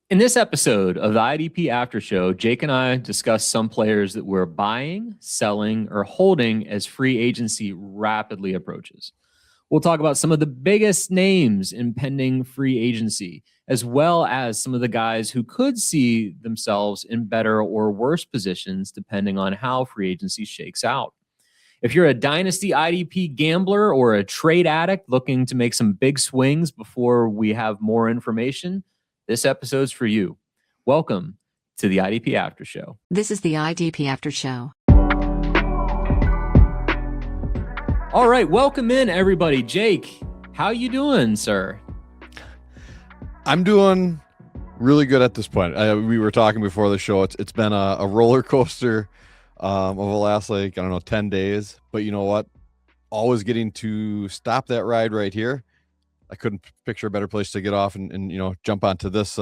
In this episode of the IDP After Show, Jake and I discuss some players that we're buying, selling, or holding as free agency rapidly approaches. We'll talk about some of the biggest names in pending free agency, as well as some of the guys who could see themselves in better or worse positions depending on how free agency shakes out. If you're a Dynasty IDP gambler or a trade addict looking to make some big swings before we have more information, this episode's for you. Welcome to the IDP After Show. This is the IDP After Show. All right, welcome in, everybody. Jake, how you doing, sir? I'm doing really good at this point. We were talking before the show. It's been a roller coaster over the last, 10 days. But you know what? Always getting to stop that ride right here. I couldn't picture a better place to get off and jump onto this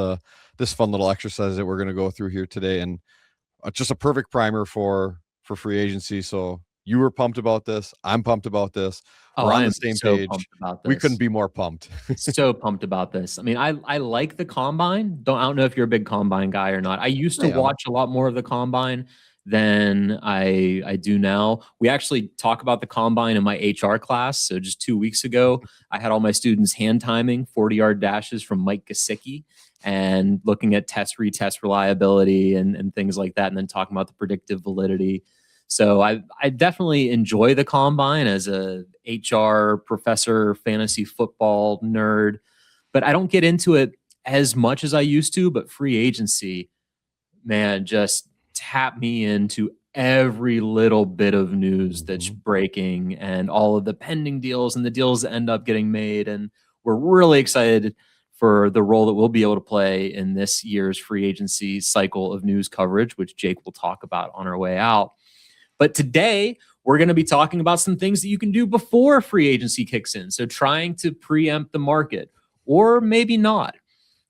this fun little exercise that we're going to go through here today, and just a perfect primer for free agency. So you were pumped about this. I'm pumped about this. We're on the same page. We couldn't be more pumped. So pumped about this. I mean, I like the combine. I don't know if you're a big combine guy or not. I used to watch a lot more of the combine than I do now. We actually talk about the combine in my HR class. So just 2 weeks ago, I had all my students hand timing 40-yard dashes from Mike Gesicki and looking at retest reliability and things like that, and then talking about the predictive validity. So I definitely enjoy the combine as a HR professor, fantasy football nerd, but I don't get into it as much as I used to. But free agency, man, just tap me into every little bit of news that's breaking and all of the pending deals and the deals that end up getting made. And we're really excited for the role that we'll be able to play in this year's free agency cycle of news coverage, which Jake will talk about on our way out. But today we're going to be talking about some things that you can do before free agency kicks in. So trying to preempt the market, or maybe not.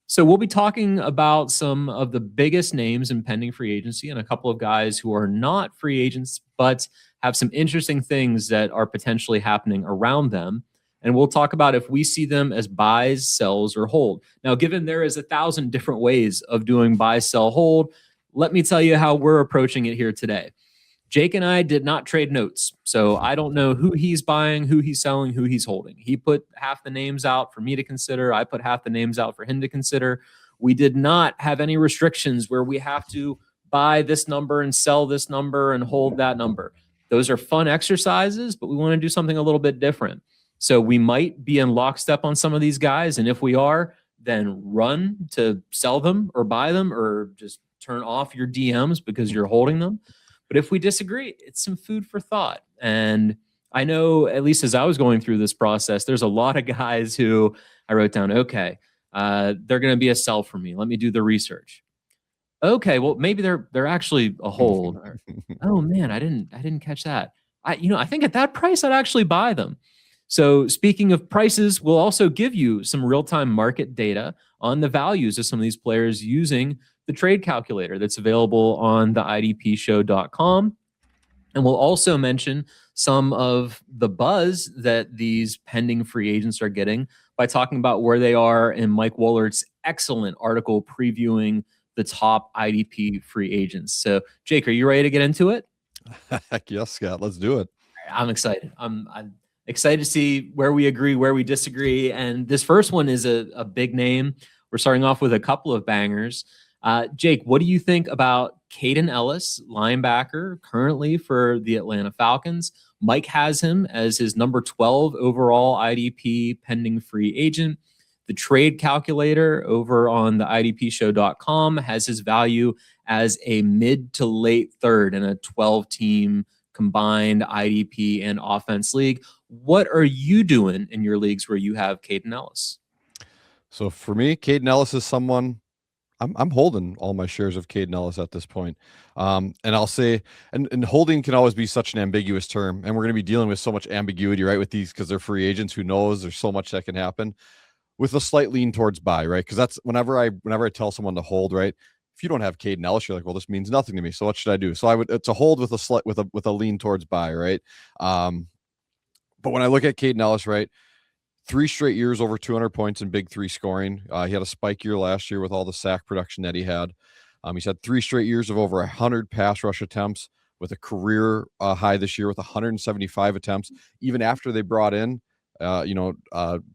So we'll be talking about some of the biggest names in pending free agency and a couple of guys who are not free agents, but have some interesting things that are potentially happening around them. And we'll talk about if we see them as buys, sells, or hold. Now, given there is 1,000 different ways of doing buy, sell, hold, let me tell you how we're approaching it here today. Jake and I did not trade notes, so I don't know who he's buying, who he's selling, who he's holding. He put half the names out for me to consider. I put half the names out for him to consider. We did not have any restrictions where we have to buy this number and sell this number and hold that number. Those are fun exercises, but we want to do something a little bit different. So we might be in lockstep on some of these guys, and if we are, then run to sell them or buy them, or just turn off your DMs because you're holding them. But if we disagree, it's some food for thought. And I know, at least as I was going through this process, there's a lot of guys who I wrote down, okay, they're going to be a sell for me. Let me do the research. Okay, well, maybe they're actually a hold. Oh man, I didn't catch that. I think at that price, I'd actually buy them. So speaking of prices, we'll also give you some real-time market data on the values of some of these players using the trade calculator that's available on the idpshow.com. And we'll also mention some of the buzz that these pending free agents are getting by talking about where they are in Mike Wollert's excellent article previewing the top IDP free agents. So, Jake, are you ready to get into it? Heck yes, Scott. Let's do it. I'm excited. I'm excited to see where we agree, where we disagree. And this first one is a big name. We're starting off with a couple of bangers. Jake, what do you think about Kaden Elliss, linebacker, currently for the Atlanta Falcons? Mike has him as his number 12 overall IDP pending free agent. The trade calculator over on the idpshow.com has his value as a mid to late third in a 12-team combined IDP and offense league. What are you doing in your leagues where you have Kaden Elliss? So for me, Kaden Elliss is someone I'm holding all my shares of Kaden Elliss at this point. And I'll say, and holding can always be such an ambiguous term. And we're going to be dealing with so much ambiguity, right, with these, because they're free agents. Who knows? There's so much that can happen, with a slight lean towards buy, right? Because that's whenever I tell someone to hold, right? If you don't have Kaden Elliss, you're like, well, this means nothing to me. So what should I do? So it's a hold with a lean towards buy, right? But when I look at Kaden Elliss, right, 3 straight years over 200 points in Big Three scoring. He had a spike year last year with all the sack production that he had. He's had 3 straight years of over 100 pass rush attempts, with a career high this year with 175 attempts. Even after they brought in,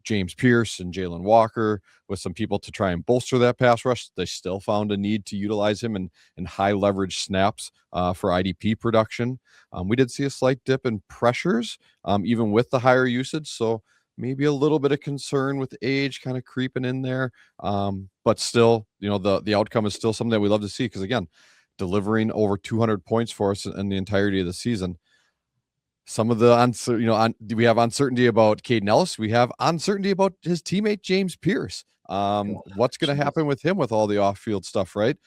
James Pierce and Jalen Walker with some people to try and bolster that pass rush, they still found a need to utilize him in high leverage snaps for IDP production. We did see a slight dip in pressures, even with the higher usage. So maybe a little bit of concern with age kind of creeping in there. But still, the outcome is still something that we love to see, because again, delivering over 200 points for us in the entirety of the season. Some of the we have uncertainty about Kaden Elliss. We have uncertainty about his teammate James Pierce. What's going to happen with him with all the off-field stuff, right?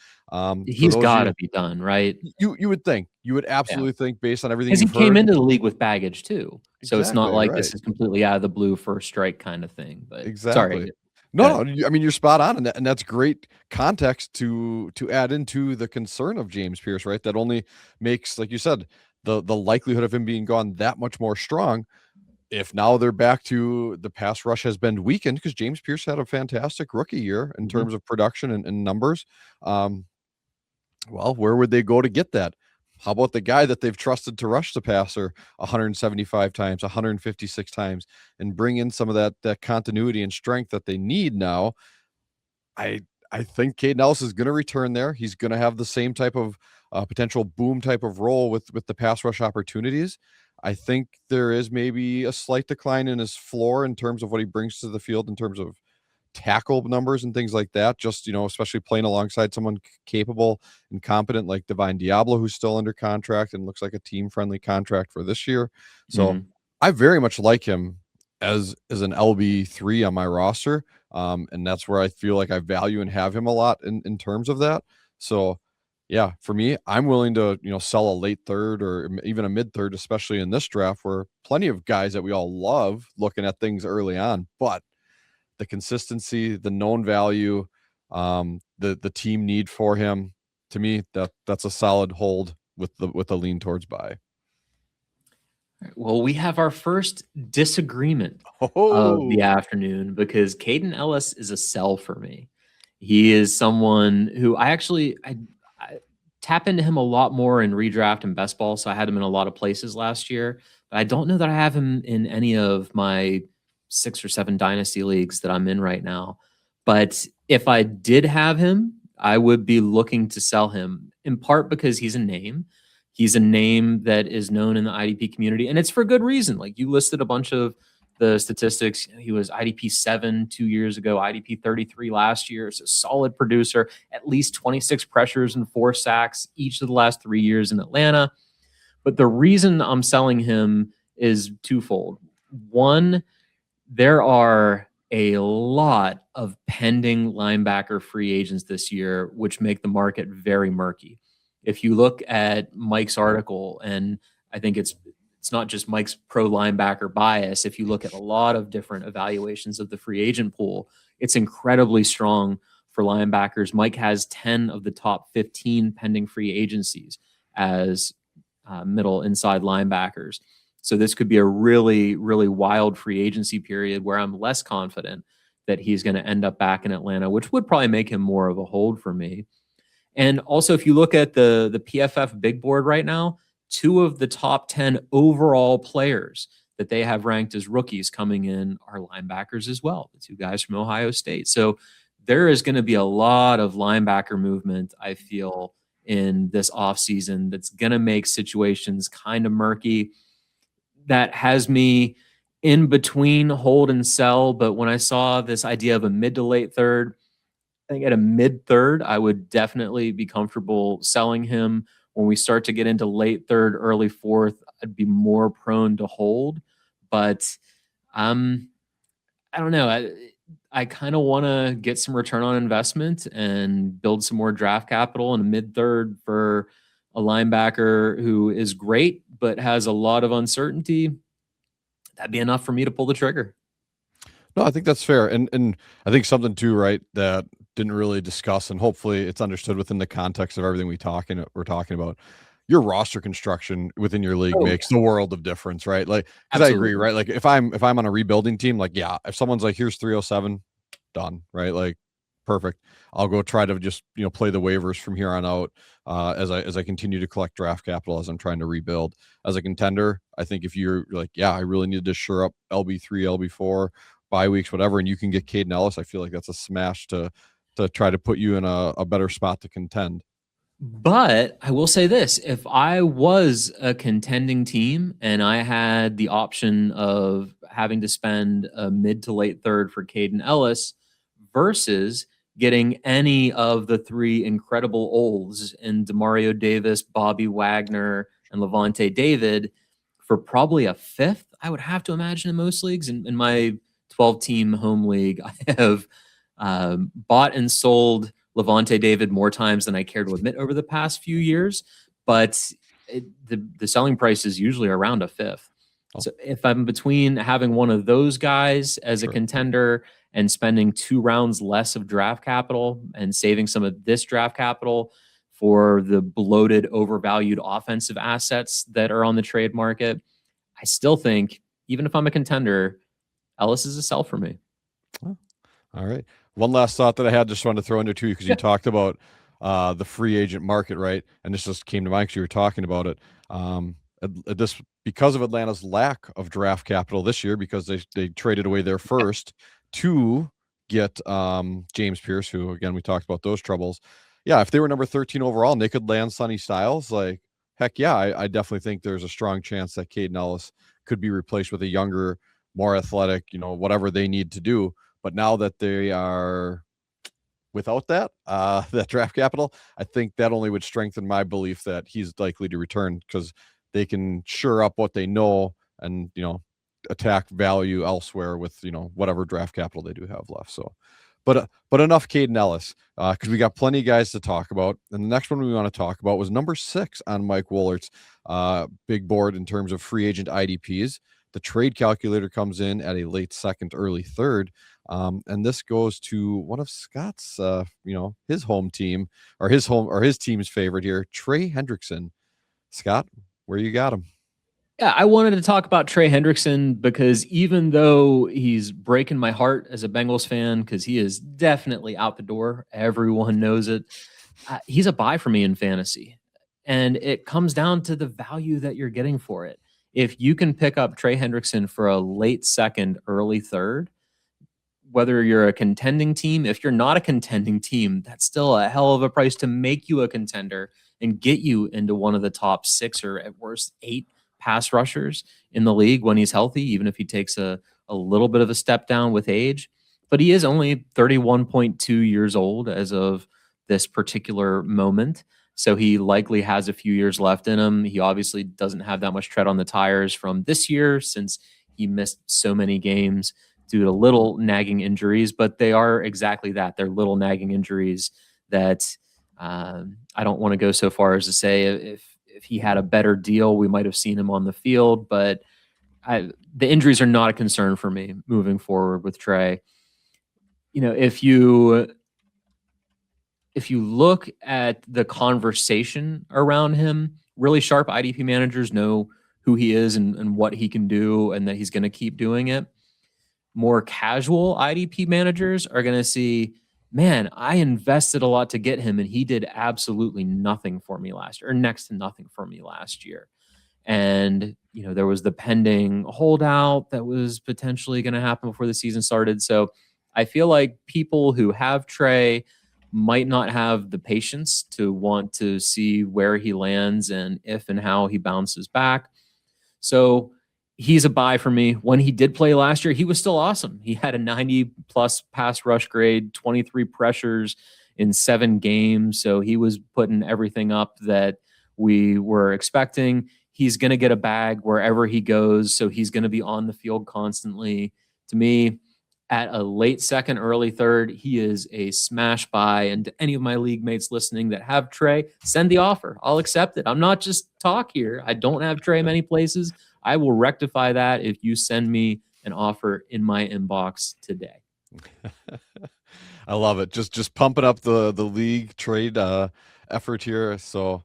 He's got to be done, right? You would think. You would absolutely think, based on everything. Because he came into the league with baggage too, so it's not like right. This is completely out of the blue first strike kind of thing. But exactly. Sorry. No, I mean, you're spot on, and that's great context to add into the concern of James Pierce, right? That only makes, like you said, the likelihood of him being gone that much more strong. If now they're back to the pass rush has been weakened, because James Pierce had a fantastic rookie year in terms of production and numbers. Well, where would they go to get that? How about the guy that they've trusted to rush the passer 175 times, 156 times, and bring in some of that continuity and strength that they need now? I think Kaden Elliss is going to return there. He's going to have the same type of potential boom type of role with the pass rush opportunities. I think there is maybe a slight decline in his floor in terms of what he brings to the field in terms of tackle numbers and things like that. Just, especially playing alongside someone capable and competent like Divine Diablo, who's still under contract and looks like a team-friendly contract for this year. So I very much like him as an LB3 on my roster. And that's where I feel like I value and have him a lot in terms of that. So yeah, for me, I'm willing to, sell a late third or even a mid third, especially in this draft, where plenty of guys that we all love looking at things early on, but the consistency, the known value, the team need for him, to me, that's a solid hold with a lean towards buy. Well, we have our first disagreement of the afternoon, because Kaden Elliss is a sell for me. He is someone who I tap into him a lot more in redraft and best ball. So I had him in a lot of places last year, but I don't know that I have him in any of my 6 or 7 dynasty leagues that I'm in right now. But if I did have him, I would be looking to sell him, in part because he's a name. He's a name that is known in the IDP community, and it's for good reason. Like, you listed a bunch of the statistics. He was IDP 7 2 years ago, IDP 33 last year. It's a solid producer, at least 26 pressures and 4 sacks each of the last 3 years in Atlanta. But the reason I'm selling him is twofold. One, there are a lot of pending linebacker free agents this year, which make the market very murky. If you look at Mike's article, and I think it's not just Mike's pro linebacker bias. If you look at a lot of different evaluations of the free agent pool, it's incredibly strong for linebackers. Mike has 10 of the top 15 pending free agencies as middle inside linebackers. So this could be a really, really wild free agency period where I'm less confident that he's going to end up back in Atlanta, which would probably make him more of a hold for me. And also, if you look at the PFF big board right now, 2 of the top 10 overall players that they have ranked as rookies coming in are linebackers as well, the 2 guys from Ohio State. So there is going to be a lot of linebacker movement, I feel, in this offseason that's going to make situations kind of murky. That has me in between hold and sell. But when I saw this idea of a mid to late third, I think at a mid third, I would definitely be comfortable selling him. When we start to get into late third, early fourth, I'd be more prone to hold. But I don't know. I kind of want to get some return on investment and build some more draft capital in a mid third for a linebacker who is great but has a lot of uncertainty. That'd be enough for me to pull the trigger. No, I think that's fair. And I think something too, right, that didn't really discuss, and hopefully it's understood within the context of everything we're talking about. your roster construction within your league makes the world of difference, right? Like, because I agree, right? Like if I'm on a rebuilding team, like, yeah, if someone's like, here's 307, done, right? Like, perfect. I'll go try to just, play the waivers from here on out, as I continue to collect draft capital as I'm trying to rebuild. As a contender, I think if you're like, yeah, I really need to shore up LB3, LB4, bye weeks, whatever, and you can get Kaden Elliss, I feel like that's a smash to try to put you in a better spot to contend. But I will say this, if I was a contending team and I had the option of having to spend a mid to late third for Kaden Elliss versus getting any of the three incredible olds in Demario Davis, Bobby Wagner, and Levante David for probably a fifth, I would have to imagine in most leagues. In my 12-team home league, I have bought and sold Levante David more times than I care to admit over the past few years, but the selling price is usually around a fifth. So if I'm between having one of those guys as a contender and spending 2 rounds less of draft capital and saving some of this draft capital for the bloated, overvalued offensive assets that are on the trade market, I still think, even if I'm a contender, Elliss is a sell for me. All right. One last thought that I had, just wanted to throw into too, because you talked about the free agent market, right? And this just came to mind because you were talking about it. This because of Atlanta's lack of draft capital this year, because they traded away their first to get James Pierce, who again we talked about those troubles. Yeah, if they were number 13 overall and they could land Sonny Styles, like heck yeah, I definitely think there's a strong chance that Kaden Elliss could be replaced with a younger, more athletic, whatever they need to do. But now that they are without that draft capital, I think that only would strengthen my belief that he's likely to return, because they can shore up what they know and, attack value elsewhere with, whatever draft capital they do have left. So, but enough Kaden Elliss, because we got plenty of guys to talk about. And the next one we want to talk about was number 6 on Mike Wollert's big board in terms of free agent IDPs. The trade calculator comes in at a late second, early third. And this goes to one of Scott's, his home team, or his team's favorite here, Trey Hendrickson. Scott, where you got him? Yeah, I wanted to talk about Trey Hendrickson because even though he's breaking my heart as a Bengals fan, because he is definitely out the door, everyone knows it, he's a buy for me in fantasy. And it comes down to the value that you're getting for it. If you can pick up Trey Hendrickson for a late second, early third, whether you're a contending team, if you're not a contending team, that's still a hell of a price to make you a contender and get you into one of the top 6 or at worst 8 pass rushers in the league when he's healthy, even if he takes a little bit of a step down with age. But he is only 31.2 years old as of this particular moment. So he likely has a few years left in him. He obviously doesn't have that much tread on the tires from this year since he missed so many games due to little nagging injuries, but they are exactly that. They're little nagging injuries that I don't want to go so far as to say if he had a better deal, we might have seen him on the field, but the injuries are not a concern for me moving forward with Trey. If you look at the conversation around him, really sharp IDP managers know who he is and what he can do and that he's going to keep doing it. More casual IDP managers are going to see, man, I invested a lot to get him, and he did absolutely nothing for me last year, or next to nothing for me last year. And, there was the pending holdout that was potentially going to happen before the season started. So I feel like people who have Trey might not have the patience to want to see where he lands and if and how he bounces back. So he's a buy for me. When he did play last year, he was still awesome. He had a 90-plus pass rush grade, 23 pressures in 7 games. So he was putting everything up that we were expecting. He's going to get a bag wherever he goes. So he's going to be on the field constantly. To me, at a late second, early third, he is a smash buy. And to any of my league mates listening that have Trey, send the offer. I'll accept it. I'm not just talk here. I don't have Trey many places. I will rectify that if you send me an offer in my inbox today. I love it. Just pumping up the league trade effort here. So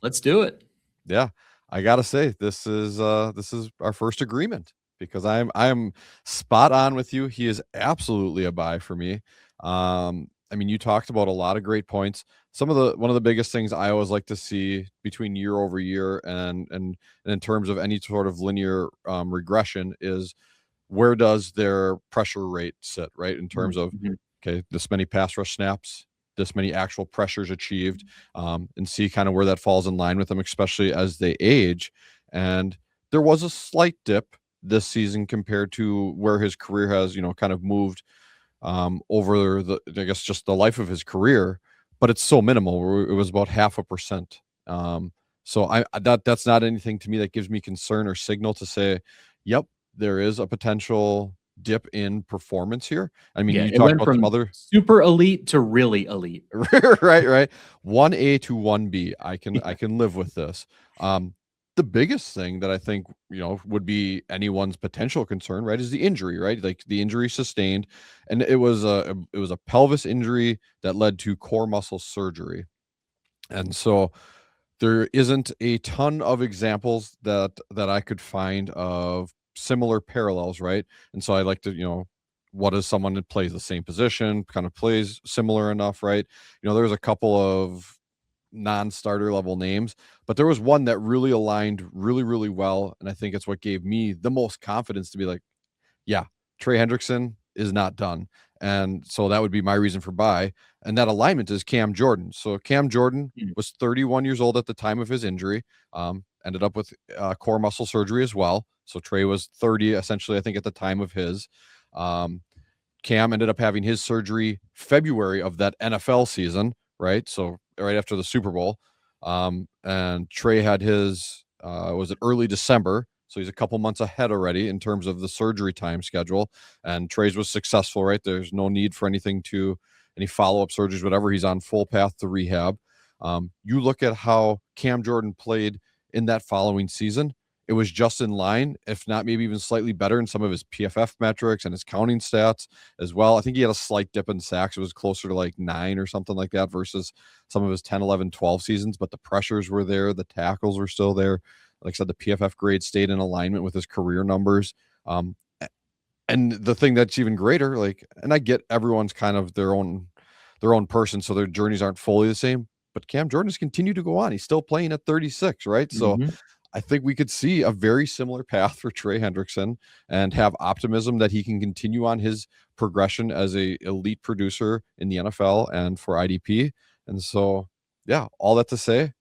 let's do it. Yeah, I gotta say this is our first agreement because I'm spot on with you. He is absolutely a buy for me. I mean, you talked about a lot of great points. One of the biggest things I always like to see between year over year and in terms of any sort of linear regression is where does their pressure rate sit, right? In terms of, Mhm. okay, this many pass rush snaps, this many actual pressures achieved, and see kind of where that falls in line with them, especially as they age. And there was a slight dip this season compared to where his career has, kind of moved over I guess, just the life of his career, but it's so minimal. It was about 0.5%. So that's not anything to me that gives me concern or signal to say, yep, there is a potential dip in performance here. I mean, Yeah, you it talked went about some from other super elite to really elite. right. 1A to 1B. I can live with this. The biggest thing that I think, would be anyone's potential concern, right, is the injury, right? Like the injury sustained, and it was a pelvis injury that led to core muscle surgery. And so there isn't a ton of examples that I could find of similar parallels, right? And so I like to, what is someone that plays the same position, kind of plays similar enough, right? There's a couple of non-starter level names, but there was one that really aligned really, really well. And I think it's what gave me the most confidence to be like, yeah, Trey Hendrickson is not done. And so that would be my reason for buy. And that alignment is Cam Jordan. So Cam Jordan Mm. was 31 years old at the time of his injury, ended up with core muscle surgery as well. So Trey was 30, essentially, I think, at the time of his. Cam ended up having his surgery February of that NFL season, right? So right after the Super Bowl. And Trey had his, was it early December? So he's a couple months ahead already in terms of the surgery time schedule. And Trey's was successful, right? There's no need for any follow-up surgeries, whatever. He's on full path to rehab. You look at how Cam Jordan played in that following season. It was just in line, if not maybe even slightly better in some of his PFF metrics and his counting stats as well. I think he had a slight dip in sacks. It was closer to like 9 or something like that versus some of his 10, 11, 12 seasons, but the pressures were there. The tackles were still there. Like I said, the PFF grade stayed in alignment with his career numbers. And the thing that's even greater, like, and I get everyone's kind of their own person, so their journeys aren't fully the same, but Cam Jordan has continued to go on. He's still playing at 36, right? So Mhm. I think we could see a very similar path for Trey Hendrickson and have optimism that he can continue on his progression as a elite producer in the NFL and for IDP. And so, yeah, all that to say,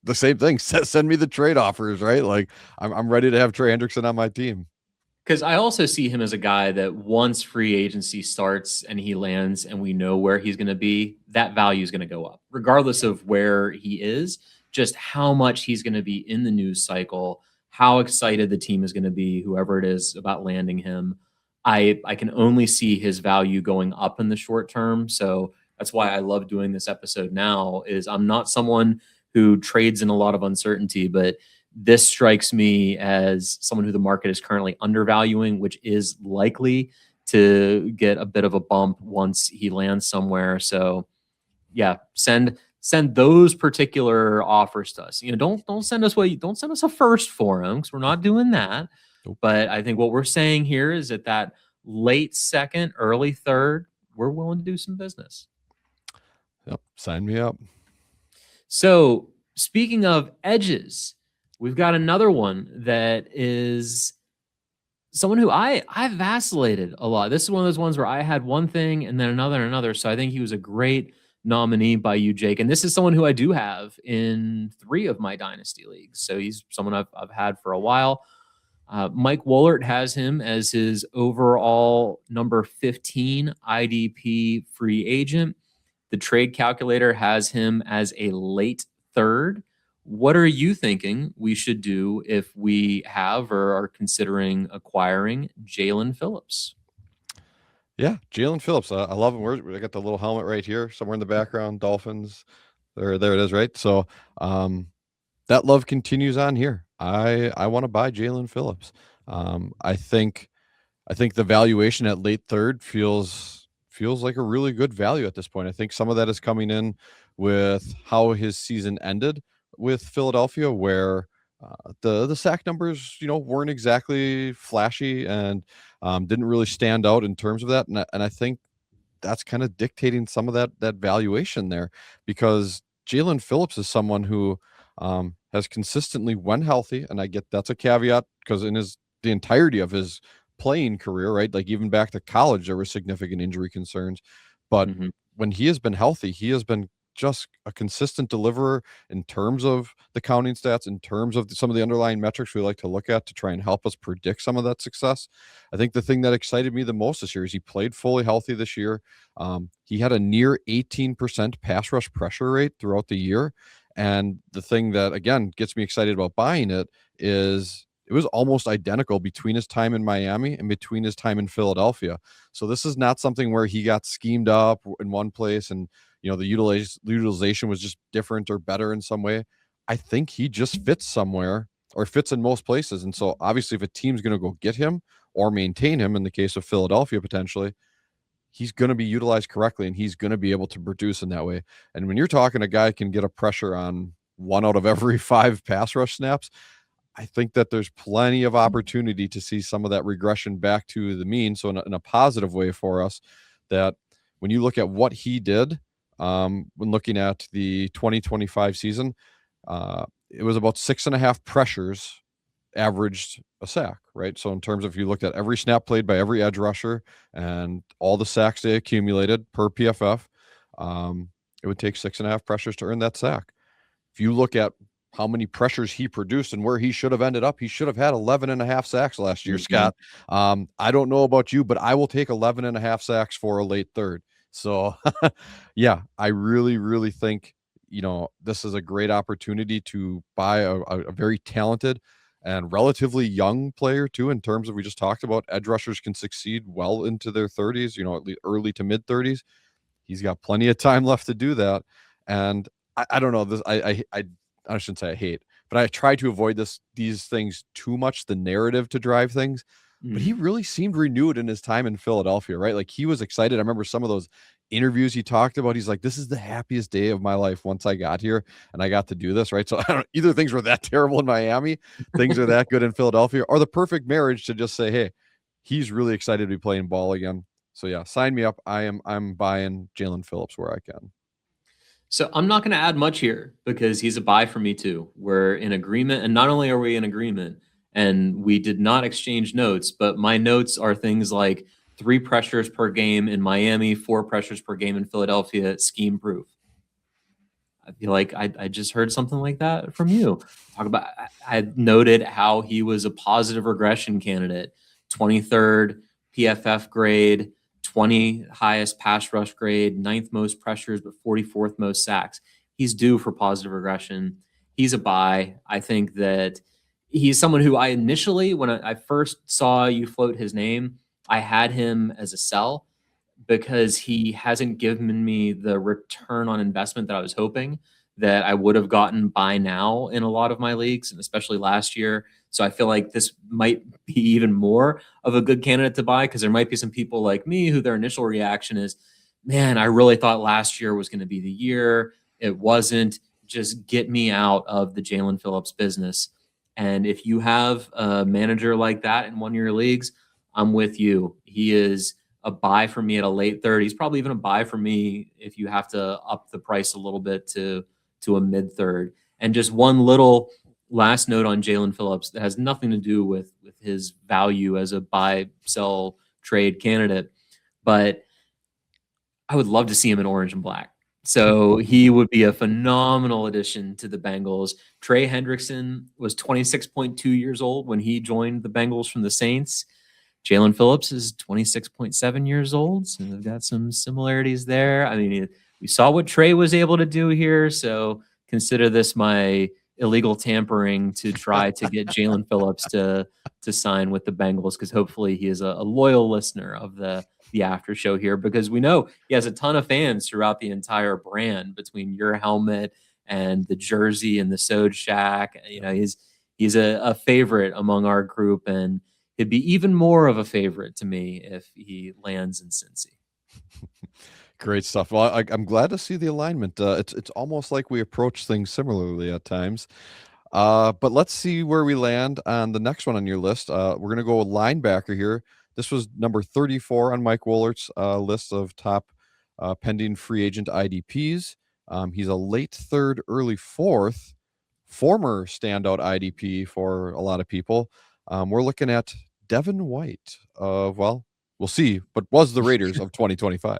the same thing. Send me the trade offers, right? Like I'm ready to have Trey Hendrickson on my team. Because I also see him as a guy that once free agency starts and he lands and we know where he's going to be, that value is going to go up, regardless of where he is, just how much he's going to be in the news cycle, how excited the team is going to be, whoever it is, about landing him. I can only see his value going up in the short term. So that's why I love doing this episode now is I'm not someone who trades in a lot of uncertainty, but this strikes me as someone who the market is currently undervaluing, which is likely to get a bit of a bump once he lands somewhere. So yeah, send those particular offers to us. Don't send us don't send us a first for him because we're not doing that. Nope. But I think what we're saying here is that late second, early third, we're willing to do some business. Yep. Sign me up. So speaking of edges, we've got another one that is someone who I vacillated a lot. This is one of those ones where I had one thing and then another and another. So I think he was a great nominee by you, Jake. And this is someone who I do have in 3 of my dynasty leagues. So he's someone I've had for a while. Mike Woolert has him as his overall number 15 IDP free agent. The trade calculator has him as a late third. What are you thinking we should do if we have or are considering acquiring Jaelan Phillips? Yeah, Jaelan Phillips. I love him. I got the little helmet right here, somewhere in the background. Dolphins. There it is, right? So that love continues on here. I want to buy Jaelan Phillips. I think the valuation at late third feels feels like a really good value at this point. I think some of that is coming in with how his season ended with Philadelphia, where the sack numbers, weren't exactly flashy and didn't really stand out in terms of that. And I think that's kind of dictating some of that valuation there, because Jaelan Phillips is someone who has consistently, when healthy, and I get that's a caveat because in the entirety of his playing career, right, like even back to college, there were significant injury concerns, but Mhm. when he has been healthy, he has been just a consistent deliverer in terms of the counting stats, in terms of some of the underlying metrics we like to look at to try and help us predict some of that success. I think the thing that excited me the most this year is he played fully healthy this year. He had a near 18% pass rush pressure rate throughout the year. And the thing that, again, gets me excited about buying it is it was almost identical between his time in Miami and between his time in Philadelphia. So this is not something where he got schemed up in one place and the utilization was just different or better in some way. I think he just fits somewhere or fits in most places. And so obviously if a team's going to go get him or maintain him in the case of Philadelphia potentially, he's going to be utilized correctly and he's going to be able to produce in that way. And when you're talking a guy can get a pressure on 1 out of every 5 pass rush snaps, I think that there's plenty of opportunity to see some of that regression back to the mean. So in a positive way for us, that when you look at what he did, when looking at the 2025 season, it was about 6.5 pressures averaged a sack, right? So in terms of, if you looked at every snap played by every edge rusher and all the sacks they accumulated per PFF, it would take 6.5 pressures to earn that sack. If you look at how many pressures he produced and where he should have ended up, he should have had 11.5 sacks last year, Mhm. Scott. I don't know about you, but I will take 11.5 sacks for a late third. So yeah, I really, really think, this is a great opportunity to buy a very talented and relatively young player too, in terms of, we just talked about edge rushers can succeed well into their 30s, at least early to mid 30s. He's got plenty of time left to do that. And I don't know this. I shouldn't say I hate, but I try to avoid these things too much, the narrative to drive things. But he Mhm. really seemed renewed in his time in Philadelphia, right? Like he was excited. I remember some of those interviews he talked about. He's like, "This is the happiest day of my life once I got here and I got to do this." Right. So I don't, either things were that terrible in Miami, things are that good in Philadelphia, or the perfect marriage to just say, "Hey, he's really excited to be playing ball again." So yeah, sign me up. I'm buying Jaelan Phillips where I can. So I'm not going to add much here because he's a buy for me too. We're in agreement, and not only are we in agreement, and we did not exchange notes, but my notes are things like 3 pressures per game in Miami, 4 pressures per game in Philadelphia, scheme proof. I feel like I just heard something like that from you. Talk about I noted how he was a positive regression candidate, 23rd PFF grade, 20 highest pass rush grade, 9th most pressures, but 44th most sacks. He's due for positive regression. He's a buy. I think that he's someone who I initially, when I first saw you float his name, I had him as a sell because he hasn't given me the return on investment that I was hoping that I would have gotten by now in a lot of my leagues, and especially last year. So I feel like this might be even more of a good candidate to buy because there might be some people like me who their initial reaction is, man, I really thought last year was going to be the year. It wasn't. Just get me out of the Jaelan Phillips business. And if you have a manager like that in one of your leagues, I'm with you. He is a buy for me at a late 30s, probably even a buy for me if you have to up the price a little bit to a mid third. And just one little last note on Jaelan Phillips that has nothing to do with his value as a buy sell trade candidate, but I would love to see him in orange and black. So he would be a phenomenal addition to the Bengals. Trey Hendrickson was 26.2 years old when he joined the Bengals from the Saints. Jaelen Phillips is 26.7 years old, so they've got some similarities there. I mean, we saw what Trey was able to do here, so consider this my illegal tampering to try to get Jaelen Phillips to sign with the Bengals because hopefully he is a loyal listener of the after show here because we know he has a ton of fans throughout the entire brand between your helmet and the jersey and the Sode Shack. You know, he's a favorite among our group and he'd be even more of a favorite to me if he lands in Cincy. Great stuff. Well, I'm glad to see the alignment. It's almost like we approach things similarly at times. But let's see where we land on the next one on your list. We're going to go linebacker here. This was number 34 on Mike Wollert's list of top pending free agent IDPs. He's a late third, early fourth, former standout IDP for a lot of people. We're looking at Devin White. Well, we'll see, but was the Raiders of 2025.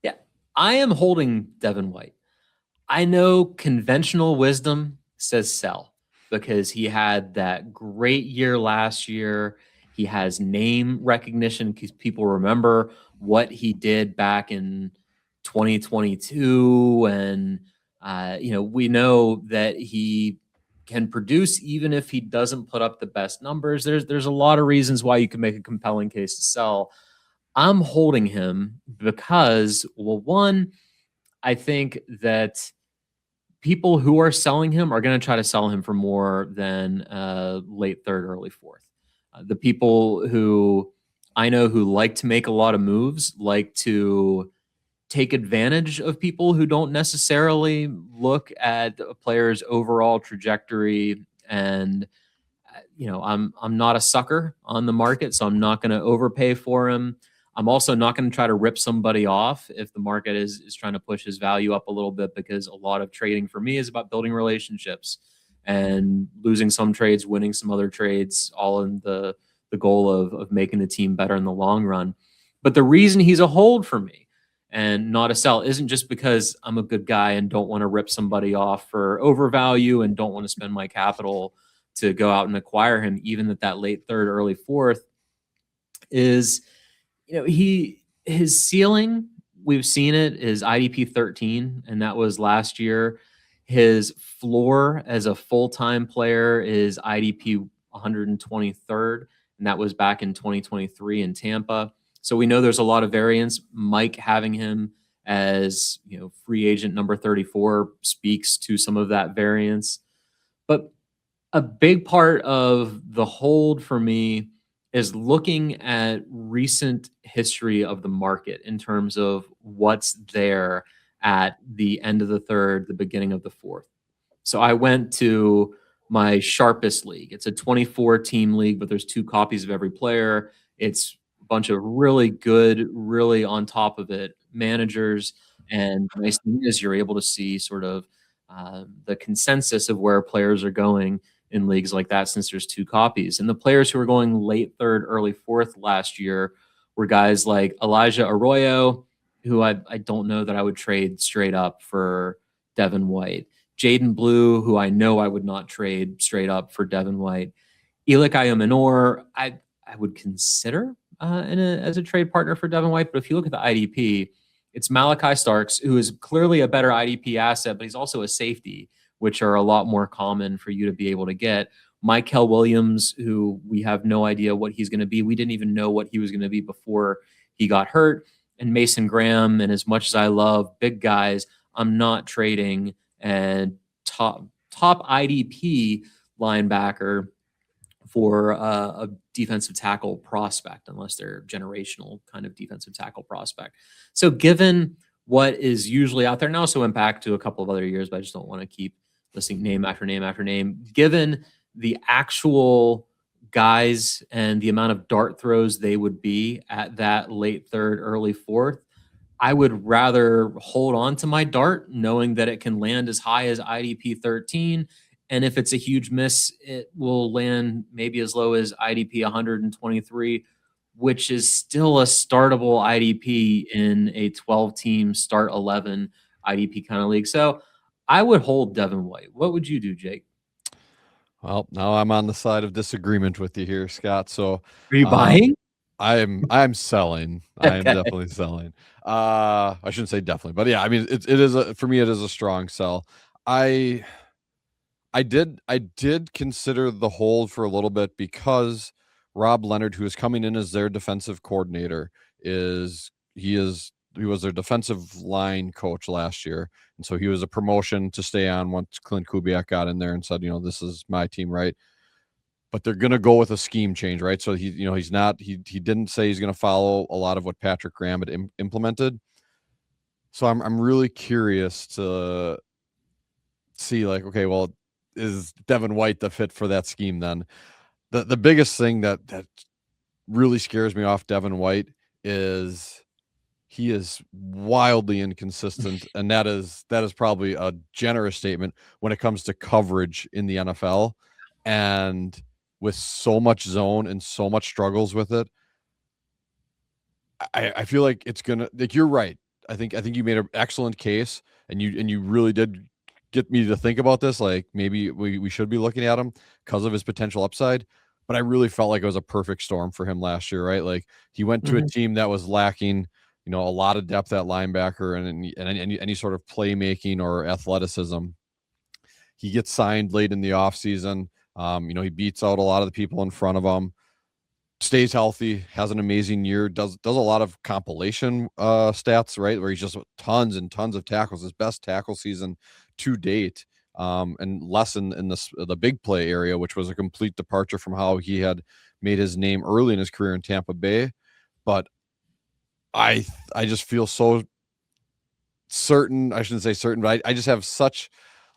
Yeah, I am holding Devin White. I know conventional wisdom says sell because he had that great year last year. He has name recognition because people remember what he did back in 2022. And, we know that he can produce even if he doesn't put up the best numbers. There's a lot of reasons why you can make a compelling case to sell. I'm holding him because, well, one, I think that people who are selling him are going to try to sell him for more than late third, early fourth. The people who I know who like to make a lot of moves like to take advantage of people who don't necessarily look at a player's overall trajectory. And I'm not a sucker on the market, so I'm not going to overpay for him. I'm also not going to try to rip somebody off if the market is trying to push his value up a little bit, because a lot of trading for me is about building relationships and losing some trades, winning some other trades, all in the goal of making the team better in the long run. But the reason he's a hold for me and not a sell isn't just because I'm a good guy and don't want to rip somebody off for overvalue and don't want to spend my capital to go out and acquire him, even at that late third, early fourth, is his ceiling, we've seen it, is IDP 13, and that was last year. His floor as a full-time player is IDP 123rd, and that was back in 2023 in Tampa. So we know there's a lot of variance. Mike having him as free agent number 34 speaks to some of that variance. But a big part of the hold for me is looking at recent history of the market in terms of what's there at the end of the third, the beginning of the fourth. So I went to my sharpest league. It's a 24-team league, but there's 2 copies of every player. It's a bunch of really good, really on top of it managers. And the nice thing is you're able to see sort of the consensus of where players are going in leagues like that, since there's 2 copies. And the players who were going late third, early fourth last year were guys like Elijah Arroyo, who I don't know that I would trade straight up for Devin White. Jaden Blue, who I know I would not trade straight up for Devin White. Elik Ayumanor, I would consider as a trade partner for Devin White. But if you look at the IDP, it's Malachi Starks, who is clearly a better IDP asset, but he's also a safety, which are a lot more common for you to be able to get. Michael Williams, who we have no idea what he's going to be. We didn't even know what he was going to be before he got hurt. And Mason Graham, and as much as I love big guys, I'm not trading and top IDP linebacker for a defensive tackle prospect, unless they're generational kind of defensive tackle prospect. So given what is usually out there, and also impact to a couple of other years, but I just don't want to keep listing name after name after name. Given the actual guys and the amount of dart throws they would be at that late third, early fourth, I would rather hold on to my dart, knowing that it can land as high as IDP 13. And if it's a huge miss, it will land maybe as low as IDP 123, which is still a startable IDP in a 12-team start 11 IDP kind of league. So I would hold Devin White. What would you do, Jake? Well, now I'm on the side of disagreement with you here, Scott. So are you buying? I'm selling. I am definitely selling. I shouldn't say definitely, but yeah, I mean it is for me it is a strong sell. I did consider the hold for a little bit because Rob Leonard, who is coming in as their defensive coordinator, he was their defensive line coach last year. And so he was a promotion to stay on once Clint Kubiak got in there and said, this is my team, right? but they're going to go with a scheme change, right? So he didn't say he's going to follow a lot of what Patrick Graham had implemented. So I'm really curious to see, like, okay, well, is Devin White the fit for that scheme then? The biggest thing that really scares me off Devin White is he is wildly inconsistent, and that is probably a generous statement when it comes to coverage in the NFL. And with so much zone and so much struggles with it, I feel like it's gonna, like, you're right. I think you made an excellent case, and you really did get me to think about this. Like, maybe we should be looking at him because of his potential upside. But I really felt like it was a perfect storm for him last year, right? Like, he went to a team that was lacking, a lot of depth at linebacker and any sort of playmaking or athleticism. He gets signed late in the offseason. He beats out a lot of the people in front of him, stays healthy, has an amazing year, does a lot of compilation stats, right? Where he's just tons and tons of tackles, his best tackle season to date, and less in the big play area, which was a complete departure from how he had made his name early in his career in Tampa Bay. But I just feel so certain, I shouldn't say certain, but I just have such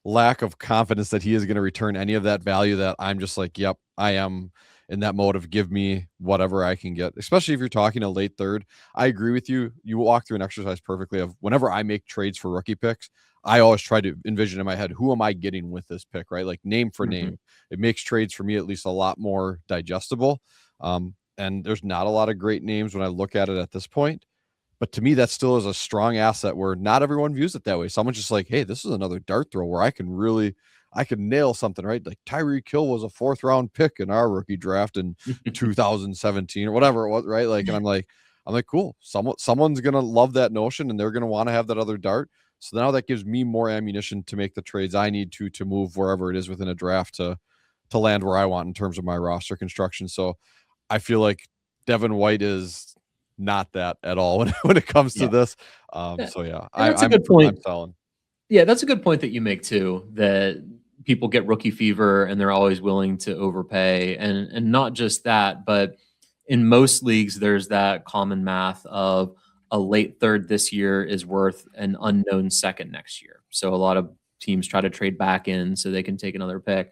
lack of confidence that he is going to return any of that value that I'm just like, yep, I am in that mode of give me whatever I can get, especially if you're talking a late third. I agree with you. You walk through an exercise perfectly of whenever I make trades for rookie picks, I always try to envision in my head, who am I getting with this pick, right? Like, name for name. It makes trades for me at least a lot more digestible. And there's not a lot of great names when I look at it at this point. But to me, that still is a strong asset where not everyone views it that way. Someone's just like, hey, this is another dart throw where I can nail something, right? Like, Tyreek Hill was a 4th round pick in our rookie draft in 2017 or whatever it was, right? Like, and I'm like, cool. Someone's going to love that notion, and they're going to want to have that other dart. So now that gives me more ammunition to make the trades I need to move wherever it is within a draft to land where I want in terms of my roster construction. So I feel like Devin White is not that at all when it comes to this. So yeah, that's a good point. I'm selling. Yeah, that's a good point that you make too, that people get rookie fever and they're always willing to overpay. And not just that, but in most leagues, there's that common math of a late third this year is worth an unknown second next year. So a lot of teams try to trade back in so they can take another pick.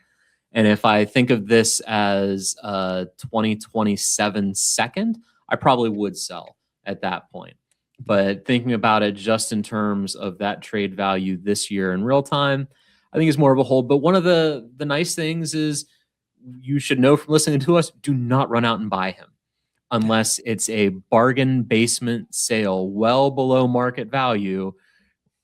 And if I think of this as a 2027 second, I probably would sell at that point. But thinking about it just in terms of that trade value this year in real time, I think it's more of a hold. But one of the nice things is, you should know from listening to us, do not run out and buy him unless it's a bargain basement sale well below market value.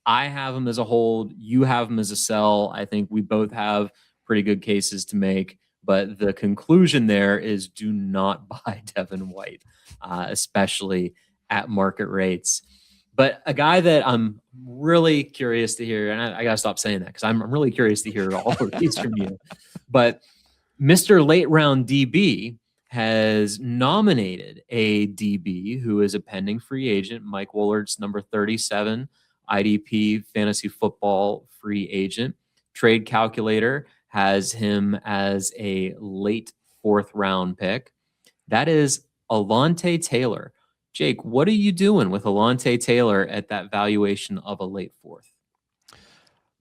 I have him as a hold. You have him as a sell. I think we both have pretty good cases to make. But the conclusion there is, do not buy Devin White, especially at market rates. But a guy that I'm really curious to hear, and I got to stop saying that because I'm really curious to hear all of these from you. But Mr. Late Round DB has nominated a DB who is a pending free agent, Mike Wollard's number 37 IDP fantasy football free agent. Trade Calculator has him as a late 4th round pick. That is Alontae Taylor. Jake, what are you doing with Alontae Taylor at that valuation of a late 4th?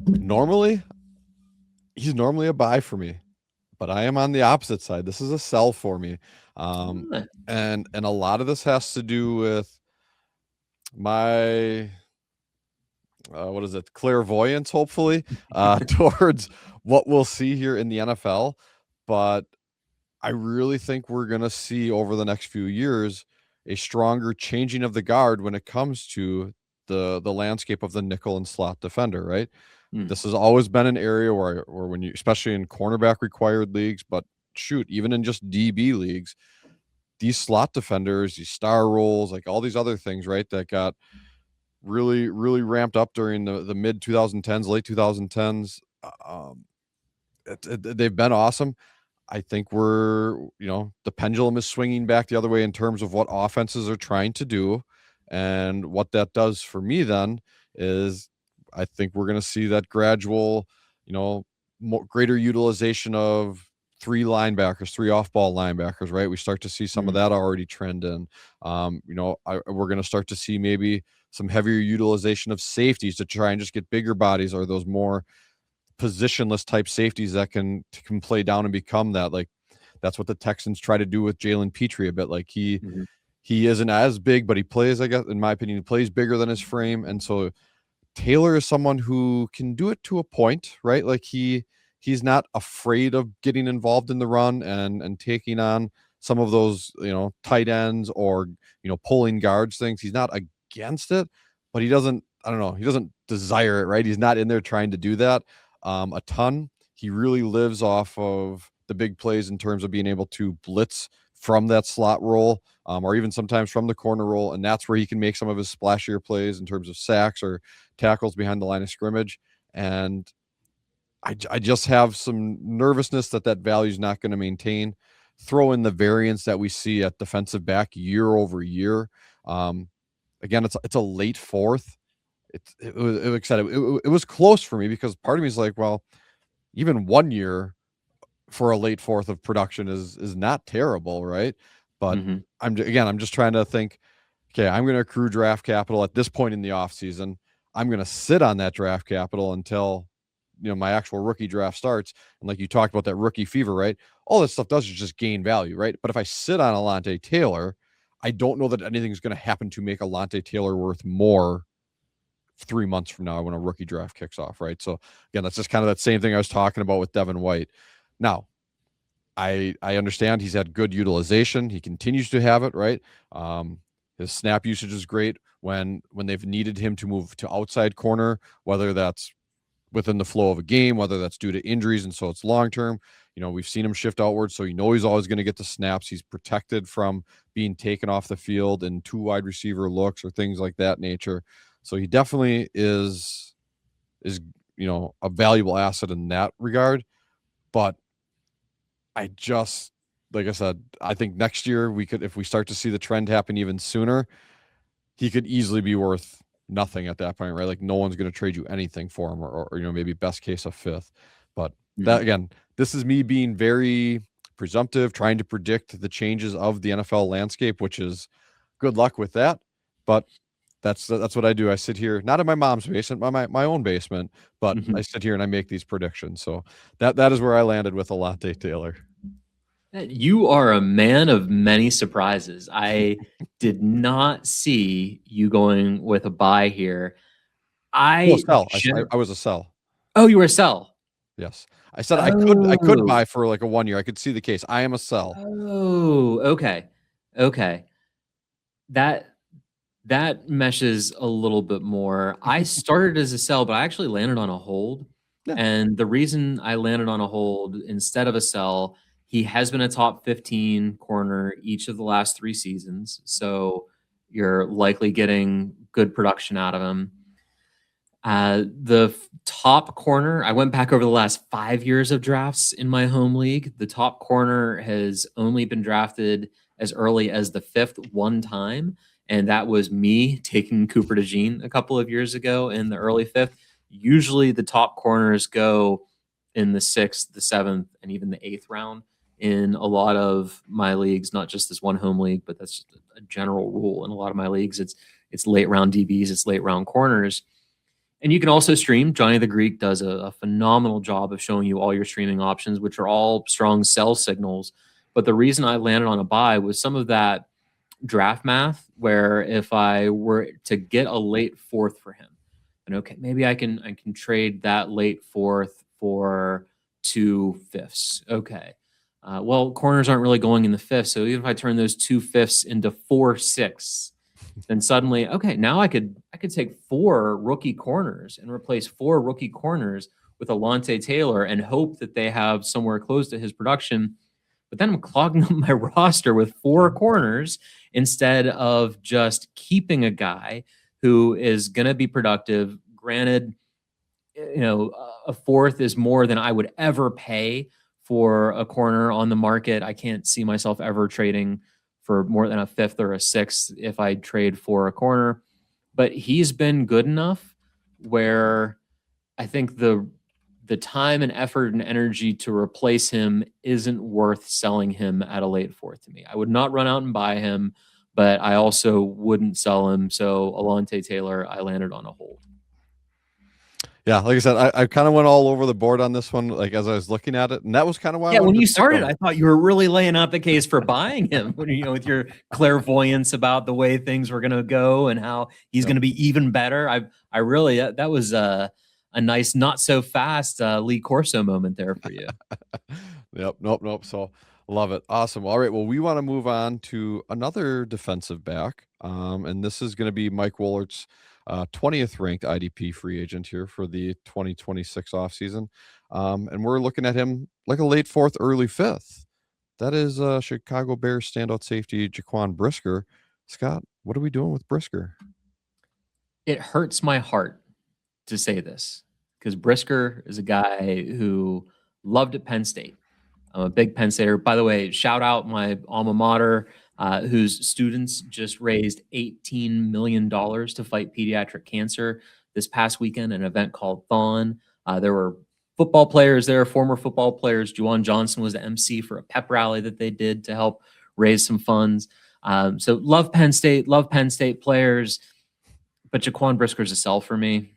Normally, he's normally a buy for me, but I am on the opposite side. This is a sell for me. And a lot of this has to do with my what is it, clairvoyance, hopefully, towards what we'll see here in the NFL. But I really think we're going to see over the next few years a stronger changing of the guard when it comes to the landscape of the nickel and slot defender, right? This has always been an area where when you, especially in cornerback required leagues, but shoot, even in just DB leagues, these slot defenders, these star roles, like all these other things, right, that got really, really ramped up during the mid 2010s, late 2010s. They've been awesome. I think the pendulum is swinging back the other way in terms of what offenses are trying to do. And what that does for me then is I think we're going to see that gradual, greater utilization of 3 linebackers, 3 off-ball linebackers, right? We start to see some of that already trend in. We're going to start to see maybe some heavier utilization of safeties to try and just get bigger bodies, or those more positionless type safeties that can play down and become that. Like, that's what the Texans try to do with Jalen Petrie a bit. Like, he isn't as big, but he plays, I guess, in my opinion, he plays bigger than his frame. And so Taylor is someone who can do it to a point, right? Like, he's not afraid of getting involved in the run and taking on some of those, tight ends or, pulling guards things. He's not against it, but he doesn't desire it, right? He's not in there trying to do that a ton. He really lives off of the big plays in terms of being able to blitz from that slot role, or even sometimes from the corner role. And that's where he can make some of his splashier plays in terms of sacks or tackles behind the line of scrimmage. And I just have some nervousness that value is not going to maintain. Throw in the variance that we see at defensive back year over year. Again, it's a late fourth. It was close for me, because part of me is like, well, even 1 year for a late fourth of production is not terrible, right? But I'm just trying to think, okay, I'm going to accrue draft capital at this point in the offseason. I'm going to sit on that draft capital until my actual rookie draft starts. And like you talked about, that rookie fever, right? All this stuff does is just gain value, right? But if I sit on Alontae Taylor, I don't know that anything's going to happen to make Alontae Taylor worth more 3 months from now when a rookie draft kicks off, right? So again, that's just kind of that same thing I was talking about with Devin White. Now, I understand he's had good utilization. He continues to have it, right? His snap usage is great when they've needed him to move to outside corner, whether that's within the flow of a game, whether that's due to injuries, and so it's long-term. We've seen him shift outwards, so he's always going to get the snaps. He's protected from being taken off the field in 2 wide receiver looks or things like that nature. So he definitely is a valuable asset in that regard. But like I said, I think next year if we start to see the trend happen even sooner, he could easily be worth nothing at that point, right? Like, no one's going to trade you anything for him, or maybe best case a 5th. But that, again, this is me being very presumptive, trying to predict the changes of the NFL landscape, which is good luck with that. But that's what I do. I sit here, not in my mom's basement, my own basement, but I sit here and I make these predictions. So that is where I landed with Alontae Taylor. You are a man of many surprises. I did not see you going with a buy here. I was a sell. Oh, you were a sell. Yes. I said I could buy for like a 1 year. I could see the case. I am a sell. Oh, okay. That meshes a little bit more. I started as a sell, but I actually landed on a hold. Yeah. And the reason I landed on a hold instead of a sell, he has been a top 15 corner each of the last 3 seasons. So you're likely getting good production out of him. The top corner, I went back over the last 5 years of drafts in my home league. The top corner has only been drafted as early as the 5th one time. And that was me taking Cooper DeJean a couple of years ago in the early 5th. Usually the top corners go in the 6th, the 7th, and even the 8th round in a lot of my leagues, not just this one home league, but that's just a general rule. In a lot of my leagues, it's late round DBs, it's late round corners. And you can also stream. Johnny the Greek does a phenomenal job of showing you all your streaming options, which are all strong sell signals. But the reason I landed on a buy was some of that draft math, where if I were to get a late 4th for him, and okay, maybe I can trade that late 4th for 2 5ths. Okay. Well, corners aren't really going in the 5th. So even if I turn those 2 5ths into 4 6ths, then suddenly, okay, now I could take 4 rookie corners and replace 4 rookie corners with Alontae Taylor and hope that they have somewhere close to his production. But then I'm clogging up my roster with 4 corners instead of just keeping a guy who is going to be productive. Granted, a 4th is more than I would ever pay for a corner on the market. I can't see myself ever trading for more than a 5th or a 6th if I trade for a corner. But he's been good enough where I think the the time and effort and energy to replace him isn't worth selling him at a late fourth to me. I would not run out and buy him, but I also wouldn't sell him. So Alontae Taylor, I landed on a hold. Yeah, like I said, I kind of went all over the board on this one, like as I was looking at it, and that was kind of why. Yeah, when you started, I thought you were really laying out the case for buying him. With your clairvoyance about the way things were going to go and how he's going to be even better. I really that was a nice, not so fast Lee Corso moment there for you. Yep, nope. So love it, awesome. All right, well, we want to move on to another defensive back, and this is going to be Mike Wollert's 20th ranked IDP free agent here for the 2026 offseason. And we're looking at him like a late fourth, early fifth. That is Chicago Bears standout safety Jaquan Brisker. Scott, what are we doing with Brisker? It hurts my heart to say this because Brisker is a guy who loved at Penn State. I'm a big Penn Stater. By the way, shout out my alma mater, whose students just raised $18 million to fight pediatric cancer this past weekend, an event called Thon. There were football players there, former football players. Juwan Johnson was the MC for a pep rally that they did to help raise some funds. So love Penn State players, but Jaquan Brisker is a sell for me.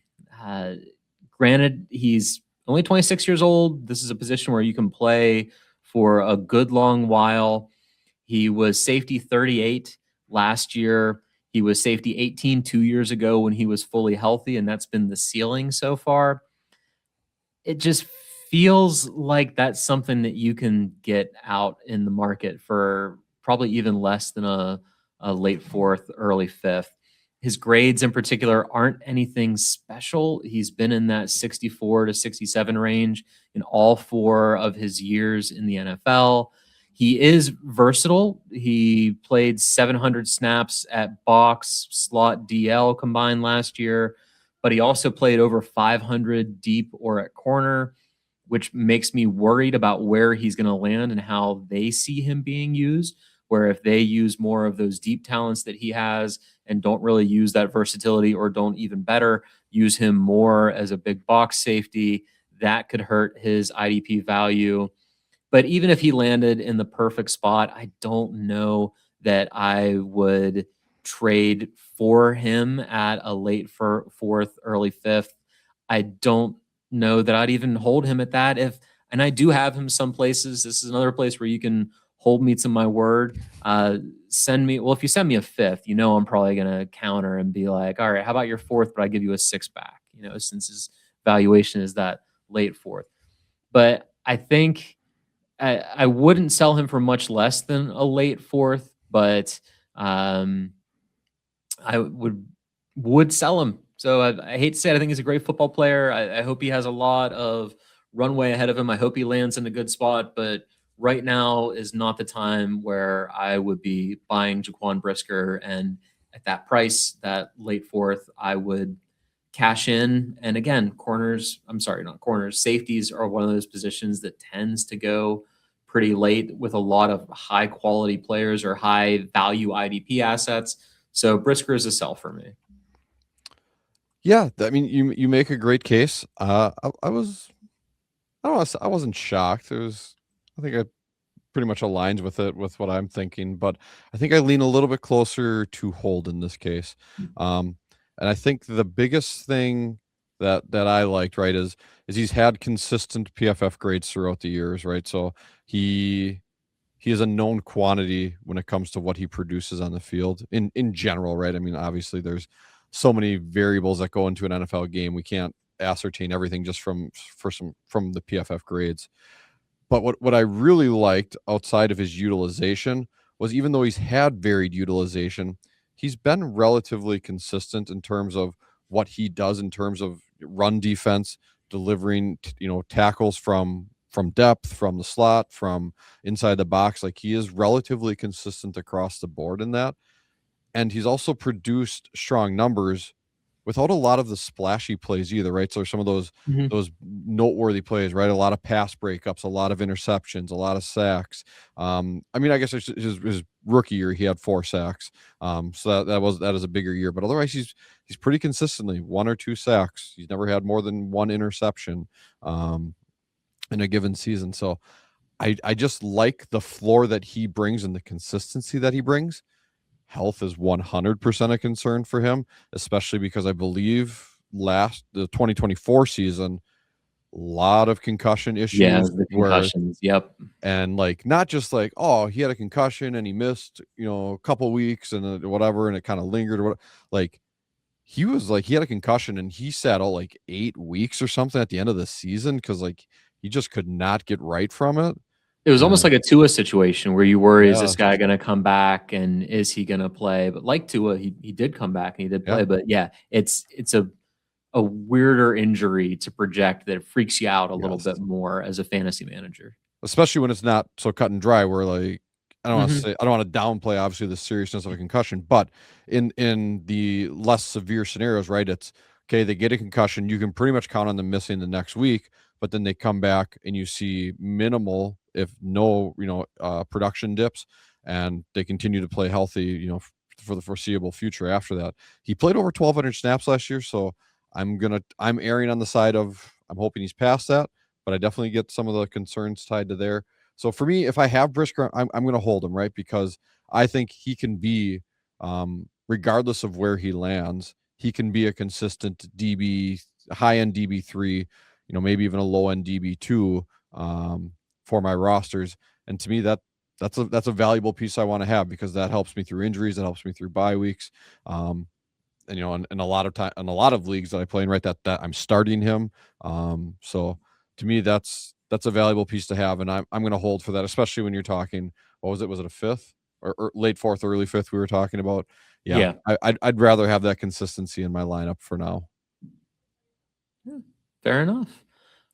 Granted, he's only 26 years old. This is a position where you can play for a good long while. He was safety 38 last year. He was safety 18 2 years ago when he was fully healthy, and that's been the ceiling so far. It just feels like that's something that you can get out in the market for probably even less than a late fourth, early fifth. His grades in particular aren't anything special. He's been in that 64 to 67 range in all 4 of his years in the NFL. He is versatile. He played 700 snaps at box, slot, DL combined last year, but he also played over 500 deep or at corner, which makes me worried about where he's going to land and how they see him being used, where if they use more of those deep talents that he has and don't really use that versatility, or don't even better, use him more as a big box safety, that could hurt his IDP value. But even if he landed in the perfect spot, I don't know that I would trade for him at a late fourth, early fifth. I don't know that I'd even hold him at that. And I do have him some places. This is another place where you can hold me to my word. If you send me a fifth, I'm probably going to counter and be like, all right, how about your fourth, but I give you a 6 back, since his valuation is that late fourth. But I think I wouldn't sell him for much less than a late fourth, but I would sell him. So I hate to say it, I think he's a great football player. I hope he has a lot of runway ahead of him. I hope he lands in a good spot, but right now is not the time where I would be buying Jaquan Brisker. And at that price, that late fourth, I would cash in. And again, safeties are one of those positions that tends to go pretty late with a lot of high quality players or high value IDP assets. So Brisker is a sell for me. Yeah, I mean, you make a great case. I wasn't shocked. I think I pretty much aligns with what I'm thinking, but I think I lean a little bit closer to hold in this case. And I think the biggest thing that I liked, right, is he's had consistent PFF grades throughout the years, right? So he is a known quantity when it comes to what he produces on the field in general, right? I mean, obviously there's so many variables that go into an NFL game. We can't ascertain everything just from the PFF grades. But what I really liked outside of his utilization was, even though he's had varied utilization, he's been relatively consistent in terms of what he does in terms of run defense, delivering, tackles from depth, from the slot, from inside the box. Like, he is relatively consistent across the board in that. And he's also produced strong numbers without a lot of the splashy plays either, right? So some of those noteworthy plays, right? A lot of pass breakups, a lot of interceptions, a lot of sacks. I mean, I guess his rookie year, he had 4 sacks. So that is a bigger year. But otherwise, he's pretty consistently 1 or 2 sacks. He's never had more than 1 interception in a given season. So I just like the floor that he brings and the consistency that he brings. Health is 100% a concern for him, especially because I believe the 2024 season, a lot of concussion issues. Yeah, the concussions. Yep. And like, not just like, oh, he had a concussion and he missed, a couple weeks and whatever, and it kind of lingered or whatever. Like, he had a concussion and he sat out like 8 weeks or something at the end of the season because like he just could not get right from it. It was almost like a Tua situation where you worry, is this Yeah. guy going to come back and is he going to play? But like Tua, he did come back and he did play. Yeah. But yeah, it's a weirder injury to project that freaks you out a little bit more as a fantasy manager. Especially when it's not so cut and dry where like, I don't want to downplay obviously the seriousness of a concussion, but in the less severe scenarios, right? It's okay, they get a concussion, you can pretty much count on them missing the next week, but then they come back and you see minimal, if no, production dips, and they continue to play healthy, for the foreseeable future after that. He played over 1,200 snaps last year, so I'm erring on the side of I'm hoping he's past that, but I definitely get some of the concerns tied to there. So for me, if I have Brisker, I'm going to hold him, right? Because I think he can be, regardless of where he lands, he can be a consistent DB, high-end DB3, maybe even a low-end DB2 for my rosters. And to me, that's a valuable piece I want to have because that helps me through injuries, that helps me through bye weeks. And in a lot of time, in a lot of leagues that I play in, right, that I'm starting him. So to me, that's a valuable piece to have, and I'm going to hold for that, especially when you're talking. What was it? Was it a 5th or late 4th, early 5th? We were talking about. Yeah. I'd rather have that consistency in my lineup for now. Fair enough.